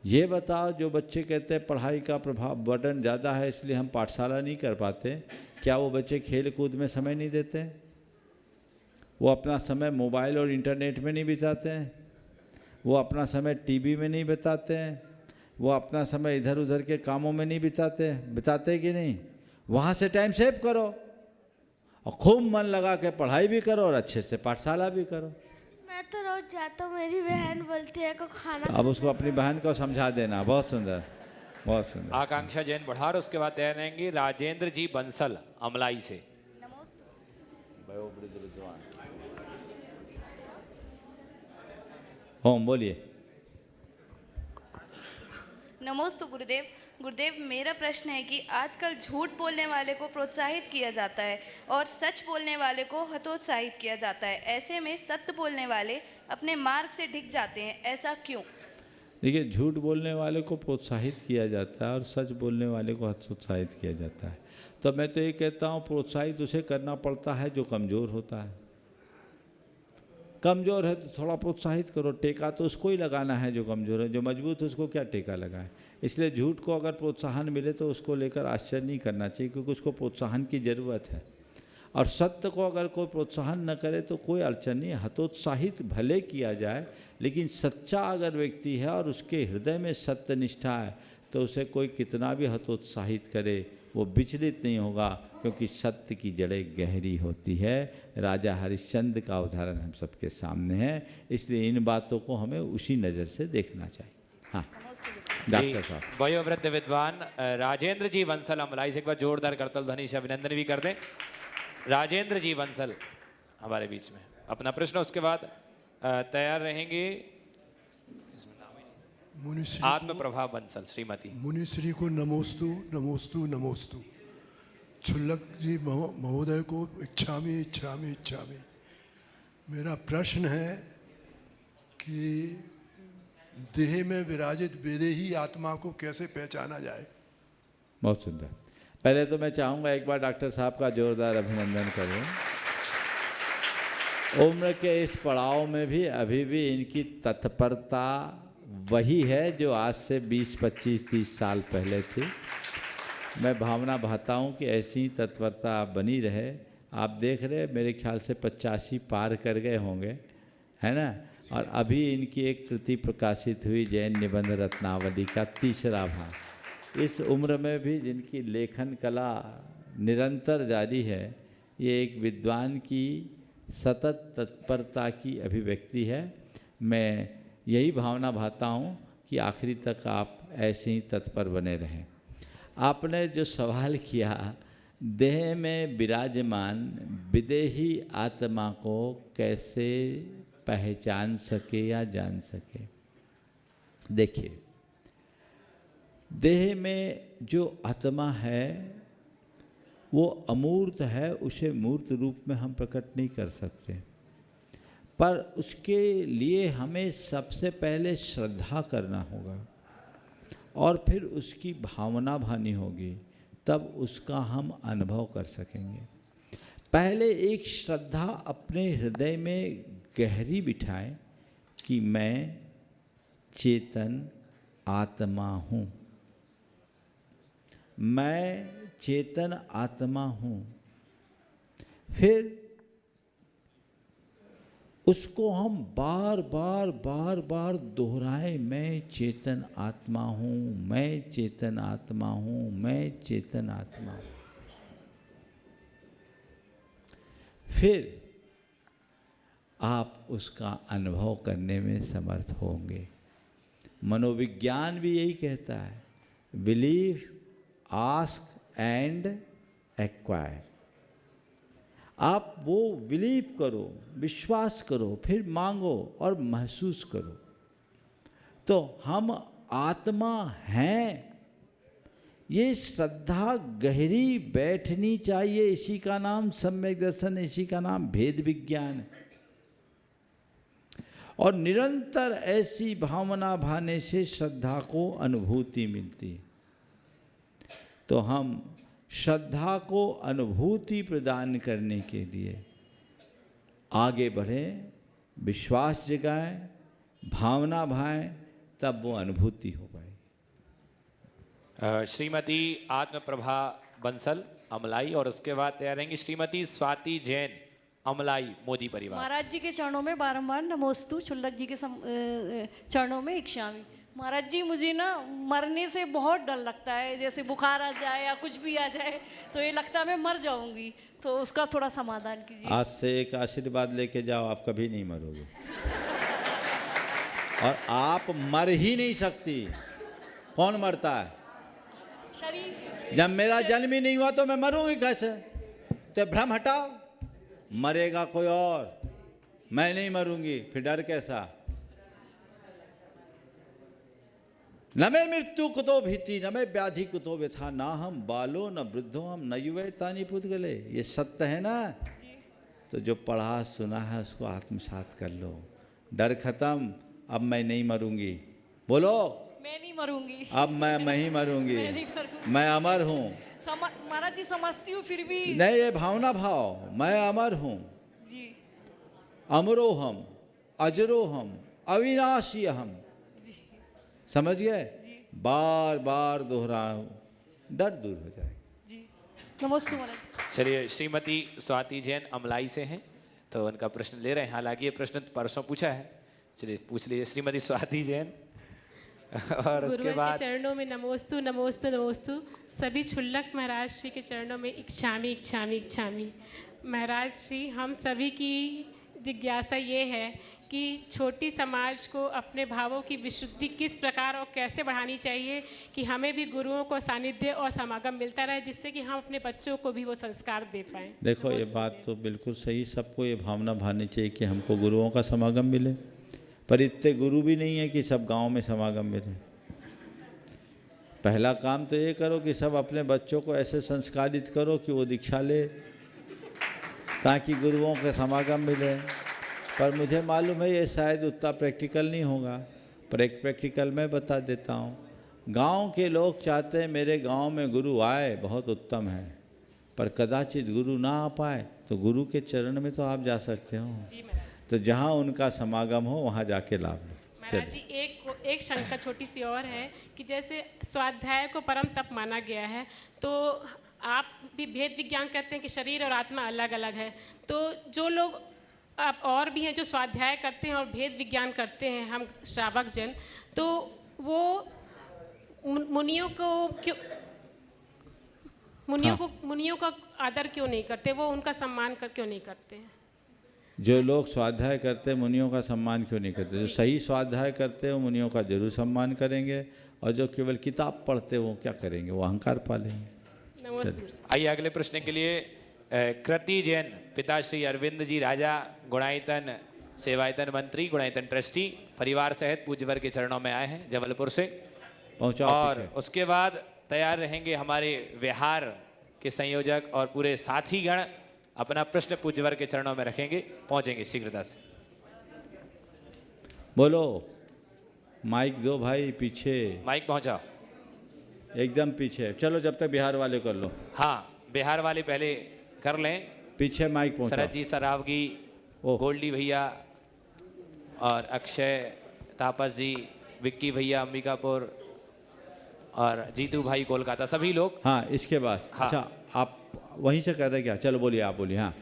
ये बताओ, जो बच्चे कहते हैं पढ़ाई का प्रभाव बर्डन ज़्यादा है इसलिए हम पाठशाला नहीं कर पाते, क्या वो बच्चे खेल कूद में समय नहीं देते? वो अपना समय मोबाइल और इंटरनेट में नहीं बिताते हैं? वो अपना समय टीवी में नहीं बिताते हैं? वो अपना समय इधर उधर के कामों में नहीं बिताते कि नहीं? वहाँ से टाइम सेव करो। और खूब मन लगा के पढ़ाई भी करो और अच्छे से पाठशाला भी करो। मैं तो रोज जाता हूँ, मेरी बहन बोलती है को खाना। तो अब उसको अपनी बहन को समझा देना। बहुत सुंदर, बहुत सुंदर। आकांक्षा जैन बढ़ार, उसके बाद तैयार रहेंगे राजेंद्र जी बंसल अमलाई से। ओम बोलिए। नमोस्तु गुरुदेव। गुरुदेव, मेरा प्रश्न है कि आजकल झूठ बोलने वाले को प्रोत्साहित किया जाता है और सच बोलने वाले को हतोत्साहित किया जाता है। ऐसे में सत्य बोलने वाले अपने मार्ग से ढिक जाते हैं, ऐसा क्यों? देखिए, झूठ बोलने वाले को प्रोत्साहित किया जाता है और सच बोलने वाले को हतोत्साहित किया जाता है। तो मैं तो ये कहता हूँ, प्रोत्साहित उसे करना पड़ता है जो कमज़ोर होता है। कमज़ोर है तो थोड़ा प्रोत्साहित करो। टेका तो उसको ही लगाना है जो कमज़ोर है, जो मजबूत है उसको क्या टेका लगाए। इसलिए झूठ को अगर प्रोत्साहन मिले तो उसको लेकर आश्चर्य नहीं करना चाहिए, क्योंकि उसको प्रोत्साहन की ज़रूरत है। और सत्य को अगर कोई प्रोत्साहन न करे तो कोई अड़चन नहीं। हतोत्साहित भले किया जाए, लेकिन सच्चा अगर व्यक्ति है और उसके हृदय में सत्य निष्ठा है तो उसे कोई कितना भी हतोत्साहित करे वो विचलित नहीं होगा, क्योंकि सत्य की जड़ें गहरी होती है। राजा हरिश्चंद्र का उदाहरण हम सबके सामने है, इसलिए इन बातों को हमें उसी नज़र से देखना चाहिए। हाँ डॉक्टर साहब। वयोवृद्ध विद्वान राजेंद्र जी बंसल अमलाई से एक बार जोरदार करतल ध्वनि से अभिनंदन भी कर दें। राजेंद्र जी बंसल हमारे बीच में अपना प्रश्न, उसके बाद तैयार रहेंगे आत्मप्रभा बंसल श्रीमती। मुनिश्री को नमोस्तु नमोस्तु नमोस्तु। क्षुल्लक जी महोदय को इच्छामि इच्छामि इच्छामि। मेरा प्रश्न है कि देह में विराजित विदेही आत्मा को कैसे पहचाना जाए? बहुत सुंदर। पहले तो मैं चाहूँगा एक बार डॉक्टर साहब का जोरदार अभिनंदन करें। उम्र के इस पड़ाव में भी अभी भी इनकी तत्परता वही है जो आज से 20, 25, 30 साल पहले थी। मैं भावना बहाता हूँ कि ऐसी ही तत्परता बनी रहे। आप देख रहे मेरे ख्याल से 85 पार कर गए होंगे, है ना। और अभी इनकी एक कृति प्रकाशित हुई जैन निबंध रत्नावली का 3रा भाग। इस उम्र में भी जिनकी लेखन कला निरंतर जारी है, ये एक विद्वान की सतत तत्परता की अभिव्यक्ति है। मैं यही भावना भाता हूँ कि आखिरी तक आप ऐसे ही तत्पर बने रहें। आपने जो सवाल किया, देह में विराजमान विदेही आत्मा को कैसे पहचान सके या जान सके। देखिए, देह में जो आत्मा है वो अमूर्त है, उसे मूर्त रूप में हम प्रकट नहीं कर सकते, पर उसके लिए हमें सबसे पहले श्रद्धा करना होगा और फिर उसकी भावना भानी होगी, तब उसका हम अनुभव कर सकेंगे। पहले एक श्रद्धा अपने हृदय में गहरी बिठाएं कि मैं चेतन आत्मा हूँ, मैं चेतन आत्मा हूँ। फिर उसको हम बार बार दोहराएं, मैं चेतन आत्मा हूँ, मैं चेतन आत्मा हूँ, मैं चेतन आत्मा हूँ। फिर आप उसका अनुभव करने में समर्थ होंगे। मनोविज्ञान भी यही कहता है, बिलीव, आस्क एंड एक्वायर। आप वो बिलीव करो, विश्वास करो, फिर मांगो और महसूस करो। तो हम आत्मा हैं, ये श्रद्धा गहरी बैठनी चाहिए। इसी का नाम सम्यक दर्शन, इसी का नाम भेद विज्ञान है। और निरंतर ऐसी भावना भाने से श्रद्धा को अनुभूति मिलती है। तो हम श्रद्धा को अनुभूति प्रदान करने के लिए आगे बढ़ें, विश्वास जगाएं, भावना भाएं, तब वो अनुभूति हो पाएगी। श्रीमती आत्मप्रभा बंसल अमलाई, और उसके बाद तैयार रहेंगी श्रीमती स्वाति जैन अमलाई मोदी परिवार। महाराज जी के चरणों में बारंबार नमोस्तु, क्षुल्लक जी के चरणों में इच्छामि। महाराज जी मुझे ना मरने से बहुत डर लगता है, जैसे बुखार आ जाए या कुछ भी आ जाए तो ये लगता है मैं मर जाऊंगी, तो उसका थोड़ा समाधान कीजिए। आज से एक आशीर्वाद लेके जाओ, आप कभी नहीं मरोगे और आप मर ही नहीं सकती। कौन मरता है? शरीर। जब मेरा जन्म ही नहीं हुआ तो मैं मरूंगी कैसे? तो भ्रम हटाओ, मरेगा कोई और, मैं नहीं मरूंगी, फिर डर कैसा? न मे मृत्यु कुतो भीति न मे व्याधि कुतो व्यथा, ना हम बालो न वृद्धो हम न युवे तानि पुद्गले। ये सत्य है ना? तो जो पढ़ा सुना है उसको आत्मसात कर लो। डर खत्म, अब मैं नहीं मरूंगी। बोलो, मैं नहीं मरूंगी। अब मैं ही मरूंगी। मैं नहीं मरूंगी। मैं अमर हूँ। महाराज जी समझती हूँ फिर भी नहीं, ये भावना भाव, मैं अमर हूँ। जी। अमरो हम, अजरो हम, अविनाशी हम। समझ गए? बार बार दोहराओ, डर दूर हो जाएगा। नमस्ते महाराज। चलिए, श्रीमती स्वाति जैन अमलाई से हैं, तो उनका प्रश्न ले रहे हैं। हालांकि ये प्रश्न परसों पूछा है, चलिए पूछ लीजिए श्रीमती स्वाति जैन। और उसके बाद के चरणों में नमोस्तु नमोस्तु नमोस्तु। सभी क्षुल्लक महाराज श्री के चरणों में इच्छामी इच्छामी इच्छामी। महाराज श्री, हम सभी की जिज्ञासा ये है कि छोटी समाज को अपने भावों की विशुद्धि किस प्रकार और कैसे बढ़ानी चाहिए कि हमें भी गुरुओं को सानिध्य और समागम मिलता रहे, जिससे कि हम अपने बच्चों को भी वो संस्कार दे पाएँ। देखो, ये बात तो बिल्कुल सही, सबको ये भावना भानी चाहिए कि हमको गुरुओं का समागम मिले, पर इतने गुरु भी नहीं है कि सब गांव में समागम मिले। पहला काम तो ये करो कि सब अपने बच्चों को ऐसे संस्कारित करो कि वो दीक्षा ले, ताकि गुरुओं के समागम मिले। पर मुझे मालूम है ये शायद उतना प्रैक्टिकल नहीं होगा, पर एक प्रैक्टिकल मैं बता देता हूँ। गांव के लोग चाहते हैं मेरे गांव में गुरु आए, बहुत उत्तम है, पर कदाचित गुरु ना आ पाए तो गुरु के चरण में तो आप जा सकते हो। तो जहाँ उनका समागम हो वहाँ जाके लाभ लो। महाराज जी, एक शंका छोटी सी और है कि जैसे स्वाध्याय को परम तप माना गया है, तो आप भी भेद विज्ञान कहते हैं कि शरीर और आत्मा अलग अलग है, तो जो लोग आप और भी हैं जो स्वाध्याय करते हैं और भेद विज्ञान करते हैं, हम श्रावक जन, तो वो मुनियों को क्यों मुनियों का आदर क्यों नहीं करते, वो उनका सम्मान क्यों नहीं करते हैं? जो लोग स्वाध्याय करते हैं मुनियों का सम्मान क्यों नहीं करते? जो सही स्वाध्याय करते हैं वो मुनियों का जरूर सम्मान करेंगे, और जो केवल किताब पढ़ते वो क्या करेंगे? वो अहंकार पालेंगे। नमस्ते। आइए अगले प्रश्न के लिए कृति जैन, पिता श्री अरविंद जी राजा, गुणायतन सेवायतन मंत्री, गुणायतन ट्रस्टी, परिवार सहित पूज्यवर के चरणों में आए हैं जबलपुर से। पहुंचाओ। और उसके बाद तैयार रहेंगे हमारे विहार के संयोजक और पूरे साथीगण, अपना प्रश्न पूज्यवर के चरणों में रखेंगे, पहुंचेंगे शीघ्रता से। बोलो, माइक दो भाई, पीछे माइक पहुंचाओ, एकदम पीछे। चलो जब तक बिहार वाले कर लो। हाँ, बिहार वाले पहले कर लें। पीछे माइक पहुंचाओ। शरद जी सरावगी, गोल्डी भैया और अक्षय, तापस जी, विक्की भैया अंबिकापुर और जीतू भाई कोलकाता, सभी लोग। हाँ, इसके बाद हाँ। अच्छा, आप वहीं से कर रहे क्या? चलो बोलिए, आप बोलिए। हाँ,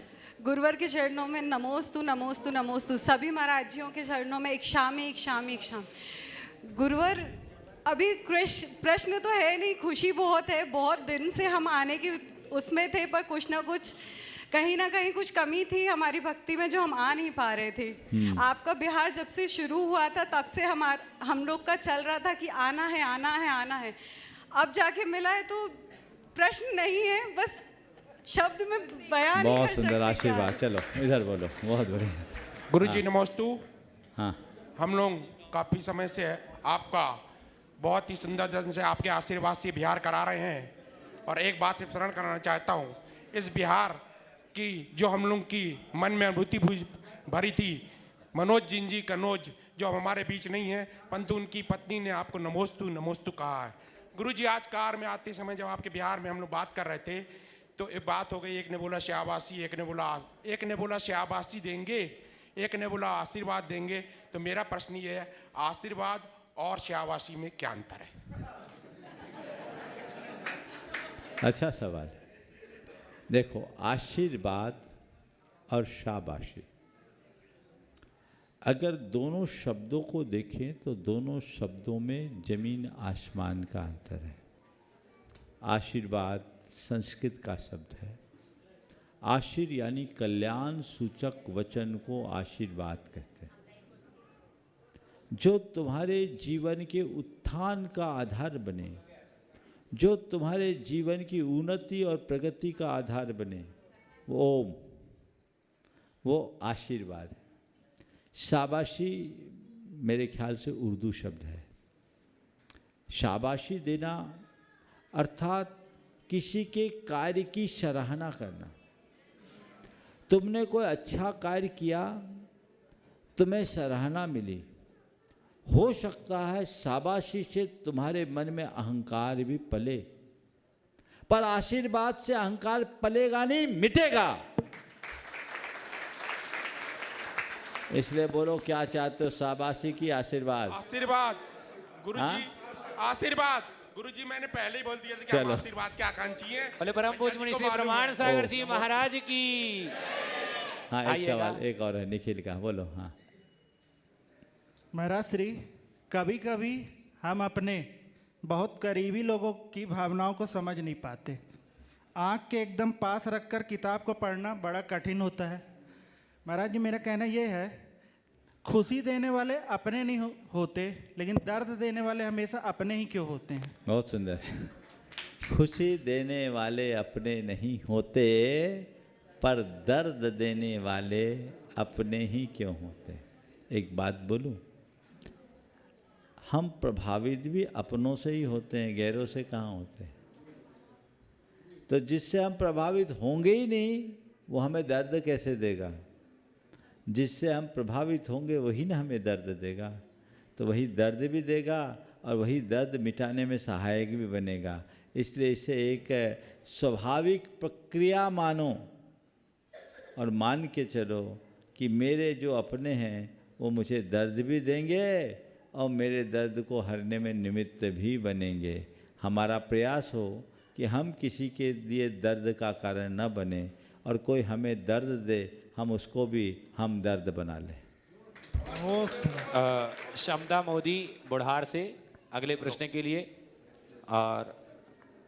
गुरुवर के चरणों में नमोस्तु नमोस्तु नमोस्तु। सभी महाराजियों के चरणों में इक्षामी इक्षामी इक्षामी। गुरुवर, अभी प्रश्न तो है नहीं, खुशी बहुत है, बहुत दिन से हम आने की उसमें थे, पर कुछ ना कुछ कहीं ना कहीं कुछ कमी थी हमारी भक्ति में जो हम आ नहीं पा रहे थे। आपका बिहार जब से शुरू हुआ था तब से हम लोग का चल रहा था कि आना है आना है आना है। अब जाके मिला है तो प्रश्न नहीं है, बस शब्द में बयान नहीं कर बहुत सकते। सुंदर आशीर्वाद। चलो इधर बोलो, बहुत बढ़िया। गुरुजी नमोस्तु। हाँ, हम लोग काफ़ी समय से आपका बहुत ही सुंदर ढंग से आपके आशीर्वाद से बिहार करा रहे हैं, और एक बात स्मरण कराना चाहता हूँ, इस बिहार की जो हम लोग की मन में अनुभूति भरी थी, मनोज जी कनोज जो हमारे बीच नहीं है, परंतु उनकी पत्नी ने आपको नमोस्तु नमोस्तु कहा है। गुरुजी, आज कार में आते समय जब आपके बिहार में हम लोग बात कर रहे थे तो एक बात हो गई, एक ने बोला शाबाशी, एक ने बोला शाबाशी देंगे, एक ने बोला आशीर्वाद देंगे। तो मेरा प्रश्न ये है, आशीर्वाद और शाबाशी में क्या अंतर है? अच्छा सवाल। देखो, आशीर्वाद और शाबाशी, अगर दोनों शब्दों को देखें तो दोनों शब्दों में जमीन आसमान का अंतर है। आशीर्वाद संस्कृत का शब्द है। आशीर यानी कल्याण सूचक वचन को आशीर्वाद कहते हैं। जो तुम्हारे जीवन के उत्थान का आधार बने, जो तुम्हारे जीवन की उन्नति और प्रगति का आधार बने, वो आशीर्वाद है। शाबाशी मेरे ख्याल से उर्दू शब्द है। शाबाशी देना अर्थात किसी के कार्य की सराहना करना। तुमने कोई अच्छा कार्य किया, तुम्हें सराहना मिली। हो सकता है शाबाशी से तुम्हारे मन में अहंकार भी पले, पर आशीर्वाद से अहंकार पलेगा नहीं, मिटेगा। इसलिए बोलो क्या चाहते हो, शाबाशी की आशीर्वाद? आशीर्वाद गुरुजी, आशीर्वाद गुरुजी। मैंने पहले ही बोल दिया था कि आप आशीर्वाद क्या आकांक्षी हैं। बोले परम पूज्य मुनि श्री प्रमाण सागर जी महाराज की। हाँ, एक सवाल एक और है निखिल का, बोलो। हाँ महाराज श्री, कभी कभी हम अपने बहुत करीबी लोगों की भावनाओं को समझ नहीं पाते। आँख के एकदम पास रखकर किताब को पढ़ना बड़ा कठिन होता है। महाराज जी, मेरा कहना ये है, खुशी देने वाले अपने नहीं होते, लेकिन दर्द देने वाले हमेशा अपने ही क्यों होते हैं? बहुत सुंदर। खुशी देने वाले अपने नहीं होते, पर दर्द देने वाले अपने ही क्यों होते? एक बात बोलूं, हम प्रभावित भी अपनों से ही होते हैं, गैरों से कहाँ होते हैं। तो जिससे हम प्रभावित होंगे ही नहीं, वो हमें दर्द कैसे देगा? जिससे हम प्रभावित होंगे वही ना हमें दर्द देगा। तो वही दर्द भी देगा और वही दर्द मिटाने में सहायक भी बनेगा। इसलिए इसे एक स्वाभाविक प्रक्रिया मानो और मान के चलो कि मेरे जो अपने हैं वो मुझे दर्द भी देंगे और मेरे दर्द को हरने में निमित्त भी बनेंगे। हमारा प्रयास हो कि हम किसी के लिए दर्द का कारण न बने और कोई हमें दर्द दे, हम उसको भी हम दर्द बना लें। शमदा मोदी बुढ़ार से अगले प्रश्न के लिए, और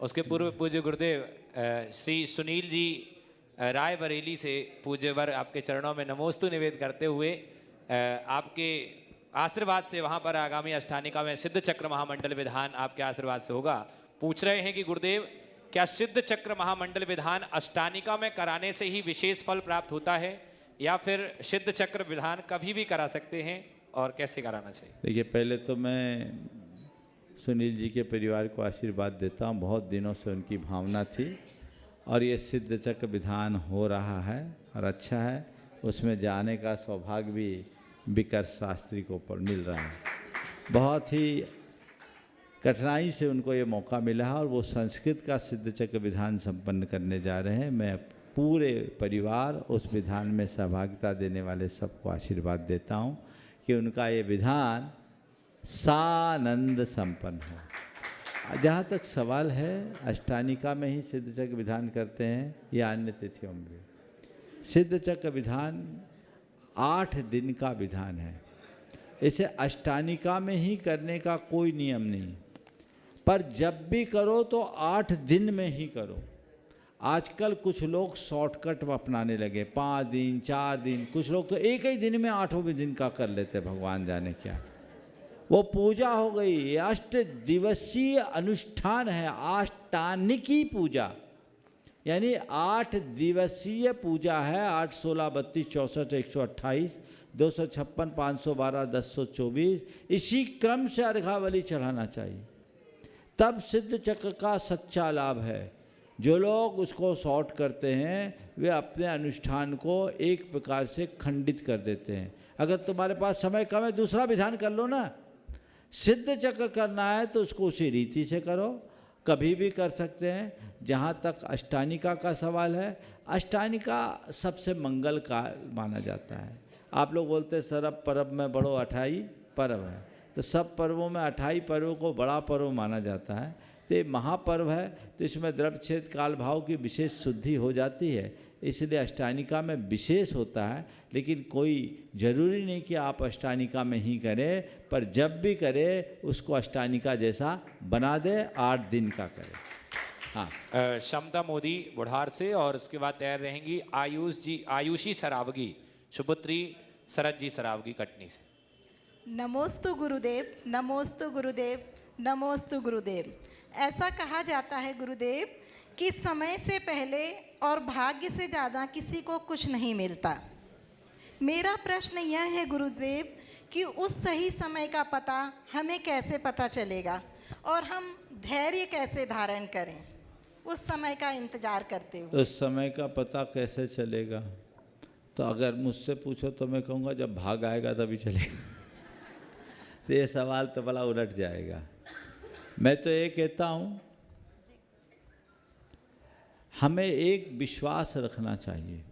उसके पूर्व पूज्य गुरुदेव श्री सुनील जी रायबरेली से पूज्यवर आपके चरणों में नमोस्तु निवेद करते हुए आपके आशीर्वाद से वहाँ पर आगामी अष्टानिका में सिद्ध चक्र महामंडल विधान आपके आशीर्वाद से होगा। पूछ रहे हैं कि गुरुदेव, क्या सिद्ध चक्र महामंडल विधान अष्टानिका में कराने से ही विशेष फल प्राप्त होता है, या फिर सिद्ध चक्र विधान कभी भी करा सकते हैं, और कैसे कराना चाहिए? देखिए, पहले तो मैं सुनील जी के परिवार को आशीर्वाद देता हूँ। बहुत दिनों से उनकी भावना थी और ये सिद्ध चक्र विधान हो रहा है और अच्छा है। उसमें जाने का सौभाग्य भी विकर्ष शास्त्री को मिल रहा है। बहुत ही कठिनाई से उनको ये मौका मिला है और वो संस्कृत का सिद्ध चक्र विधान संपन्न करने जा रहे हैं। मैं पूरे परिवार उस विधान में सहभागिता देने वाले सबको आशीर्वाद देता हूँ कि उनका ये विधान सानंद संपन्न हो। जहाँ तक सवाल है, अष्टानिका में ही सिद्ध चक्र विधान करते हैं या अन्य तिथियों में भी? सिद्ध चक्र विधान 8 दिन का विधान है। इसे अष्टानिका में ही करने का कोई नियम नहीं, पर जब भी करो तो 8 दिन में ही करो। आजकल कुछ लोग शॉर्टकट अपनाने लगे, 5 दिन 4 दिन, कुछ लोग तो एक ही दिन में 8वें दिन का कर लेते, भगवान जाने क्या। वो पूजा हो गई, 8 दिवसीय अनुष्ठान है, अष्टानिकी पूजा, यानी 8 दिवसीय पूजा है। 8, 16, 32, 64, 128, 256, 512, 1024, इसी क्रम से अर्घावली चढ़ाना चाहिए, तब सिद्ध चक्र का सच्चा लाभ है। जो लोग उसको शॉर्ट करते हैं वे अपने अनुष्ठान को एक प्रकार से खंडित कर देते हैं। अगर तुम्हारे पास समय कम है, दूसरा विधान कर लो ना। सिद्ध चक्र करना है तो उसको उसी रीति से करो, कभी भी कर सकते हैं। जहाँ तक अष्टानिका का सवाल है, अष्टानिका सबसे मंगल का माना जाता है। आप लोग बोलते हैं सरब पर्व में बड़ो 28 पर्व है, तो सब पर्वों में 28 पर्व को बड़ा पर्व माना जाता है। तो ये महापर्व है, तो इसमें द्रव्य क्षेत्र काल भाव की विशेष शुद्धि हो जाती है, इसलिए अष्टानिका में विशेष होता है, लेकिन कोई ज़रूरी नहीं कि आप अष्टानिका में ही करें, पर जब भी करें उसको अष्टानिका जैसा बना दे, 8 दिन का करें। हाँ, क्षमता मोदी बुढ़ार से, और उसके बाद तैयार रहेंगी आयुषी सरावगी, सुपुत्री शरद जी सरावगी कटनी से। नमोस्तु गुरुदेव, नमोस्तु गुरुदेव, नमोस्तु गुरुदेव। ऐसा कहा जाता है गुरुदेव कि समय से पहले और भाग्य से ज़्यादा किसी को कुछ नहीं मिलता। मेरा प्रश्न यह है गुरुदेव कि उस सही समय का पता हमें कैसे पता चलेगा और हम धैर्य कैसे धारण करें उस समय का इंतज़ार करते हुए? उस समय का पता कैसे चलेगा, तो अगर मुझसे पूछो तो मैं कहूँगा जब भाग आएगा तभी चलेगा। तो ये सवाल तो बड़ा उलट जाएगा। मैं तो ये कहता हूँ, हमें एक विश्वास रखना चाहिए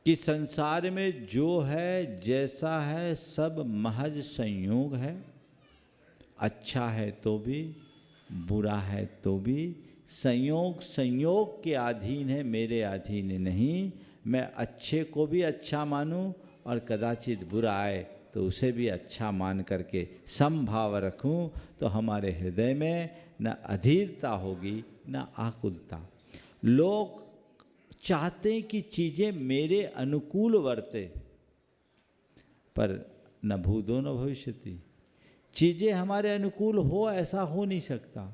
कि संसार में जो है जैसा है सब महज संयोग है। अच्छा है तो भी, बुरा है तो भी, संयोग संयोग के अधीन है, मेरे अधीन नहीं। मैं अच्छे को भी अच्छा मानूं और कदाचित बुरा आए तो उसे भी अच्छा मान करके समभाव रखूं, तो हमारे हृदय में न अधीरता होगी न आकुलता। लोग चाहते हैं कि चीज़ें मेरे अनुकूल वर्ते, पर न भूतो न भविष्यति। चीज़ें हमारे अनुकूल हो ऐसा हो नहीं सकता।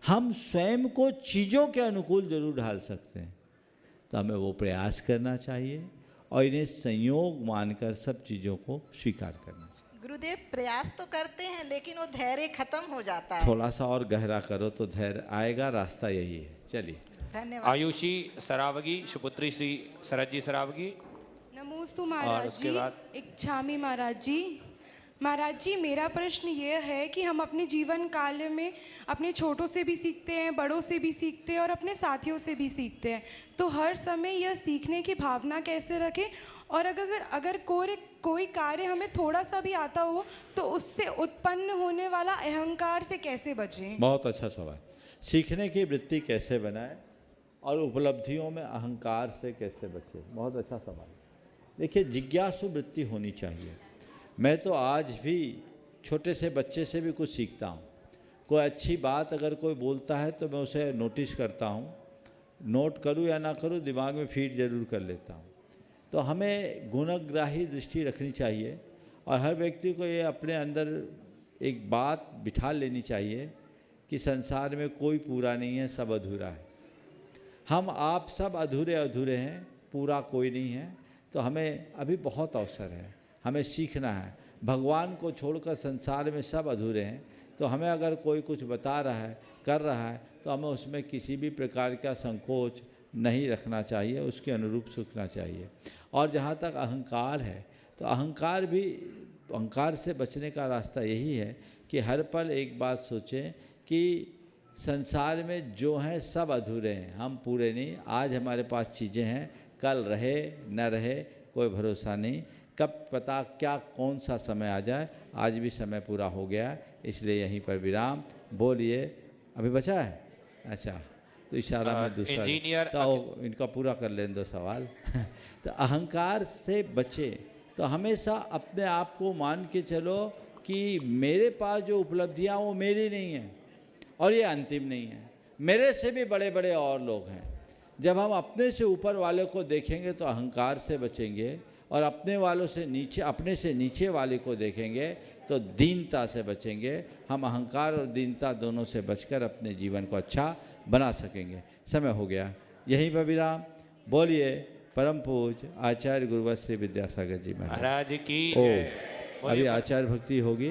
हम स्वयं को चीज़ों के अनुकूल जरूर ढाल सकते हैं, तो हमें वो प्रयास करना चाहिए और इन्हें संयोग मानकर सब चीज़ों को स्वीकार करना चाहिए। गुरुदेव, प्रयास तो करते हैं लेकिन वो धैर्य खत्म हो जाता है। थोड़ा सा और गहरा करो तो धैर्य आएगा, रास्ता यही है। चलिए, धन्यवाद। आयुषी सरावगी, सुपुत्री श्री शरद जी सरावगी। नमोस्तु महाराज उसके जी, बाद इच्छामी महाराज जी। महाराज जी, मेरा प्रश्न ये है कि हम अपने जीवन काल में अपने छोटों से भी सीखते हैं, बड़ों से भी सीखते हैं और अपने साथियों से भी सीखते हैं, तो हर समय यह सीखने की भावना कैसे रखें, और अगर कोई कार्य हमें थोड़ा सा भी आता हो तो उससे उत्पन्न होने वाला अहंकार से कैसे बचें? बहुत अच्छा सवाल। सीखने की वृत्ति कैसे बनाए और उपलब्धियों में अहंकार से कैसे बचे, बहुत अच्छा सवाल। देखिए, जिज्ञासु वृत्ति होनी चाहिए। मैं तो आज भी छोटे से बच्चे से भी कुछ सीखता हूँ। कोई अच्छी बात अगर कोई बोलता है तो मैं उसे नोटिस करता हूँ, नोट करूँ या ना करूँ, दिमाग में फीड जरूर कर लेता हूँ। तो हमें गुणग्राही दृष्टि रखनी चाहिए और हर व्यक्ति को ये अपने अंदर एक बात बिठा लेनी चाहिए कि संसार में कोई पूरा नहीं है, सब अधूरा है। हम आप सब अधूरे अधूरे हैं, पूरा कोई नहीं है। तो हमें अभी बहुत अवसर है, हमें सीखना है। भगवान को छोड़कर संसार में सब अधूरे हैं, तो हमें अगर कोई कुछ बता रहा है, कर रहा है, तो हमें उसमें किसी भी प्रकार का संकोच नहीं रखना चाहिए, उसके अनुरूप सीखना चाहिए। और जहाँ तक अहंकार है, तो अहंकार से बचने का रास्ता यही है कि हर पल एक बात सोचें कि संसार में जो हैं सब अधूरे हैं, हम पूरे नहीं। आज हमारे पास चीज़ें हैं, कल रहे न रहे कोई भरोसा नहीं, कब पता क्या कौन सा समय आ जाए। आज भी समय पूरा हो गया, इसलिए यहीं पर विराम। बोलिए, अभी बचा है? अच्छा, तो इशारा में दूसरा इंजीनियर, तो इनका पूरा कर लें दो सवाल। तो अहंकार से बचे तो हमेशा अपने आप को मान के चलो कि मेरे पास जो उपलब्धियाँ वो मेरी नहीं हैं और ये अंतिम नहीं है, मेरे से भी बड़े बड़े और लोग हैं। जब हम अपने से ऊपर वाले को देखेंगे तो अहंकार से बचेंगे, और अपने से नीचे वाले को देखेंगे तो दीनता से बचेंगे। हम अहंकार और दीनता दोनों से बचकर अपने जीवन को अच्छा बना सकेंगे। समय हो गया, यहीं पर विराम। बोलिए परम पूज्य आचार्य गुरुवर श्री विद्यासागर जी महाराज की जय। जय। अभी आचार्य भक्ति होगी।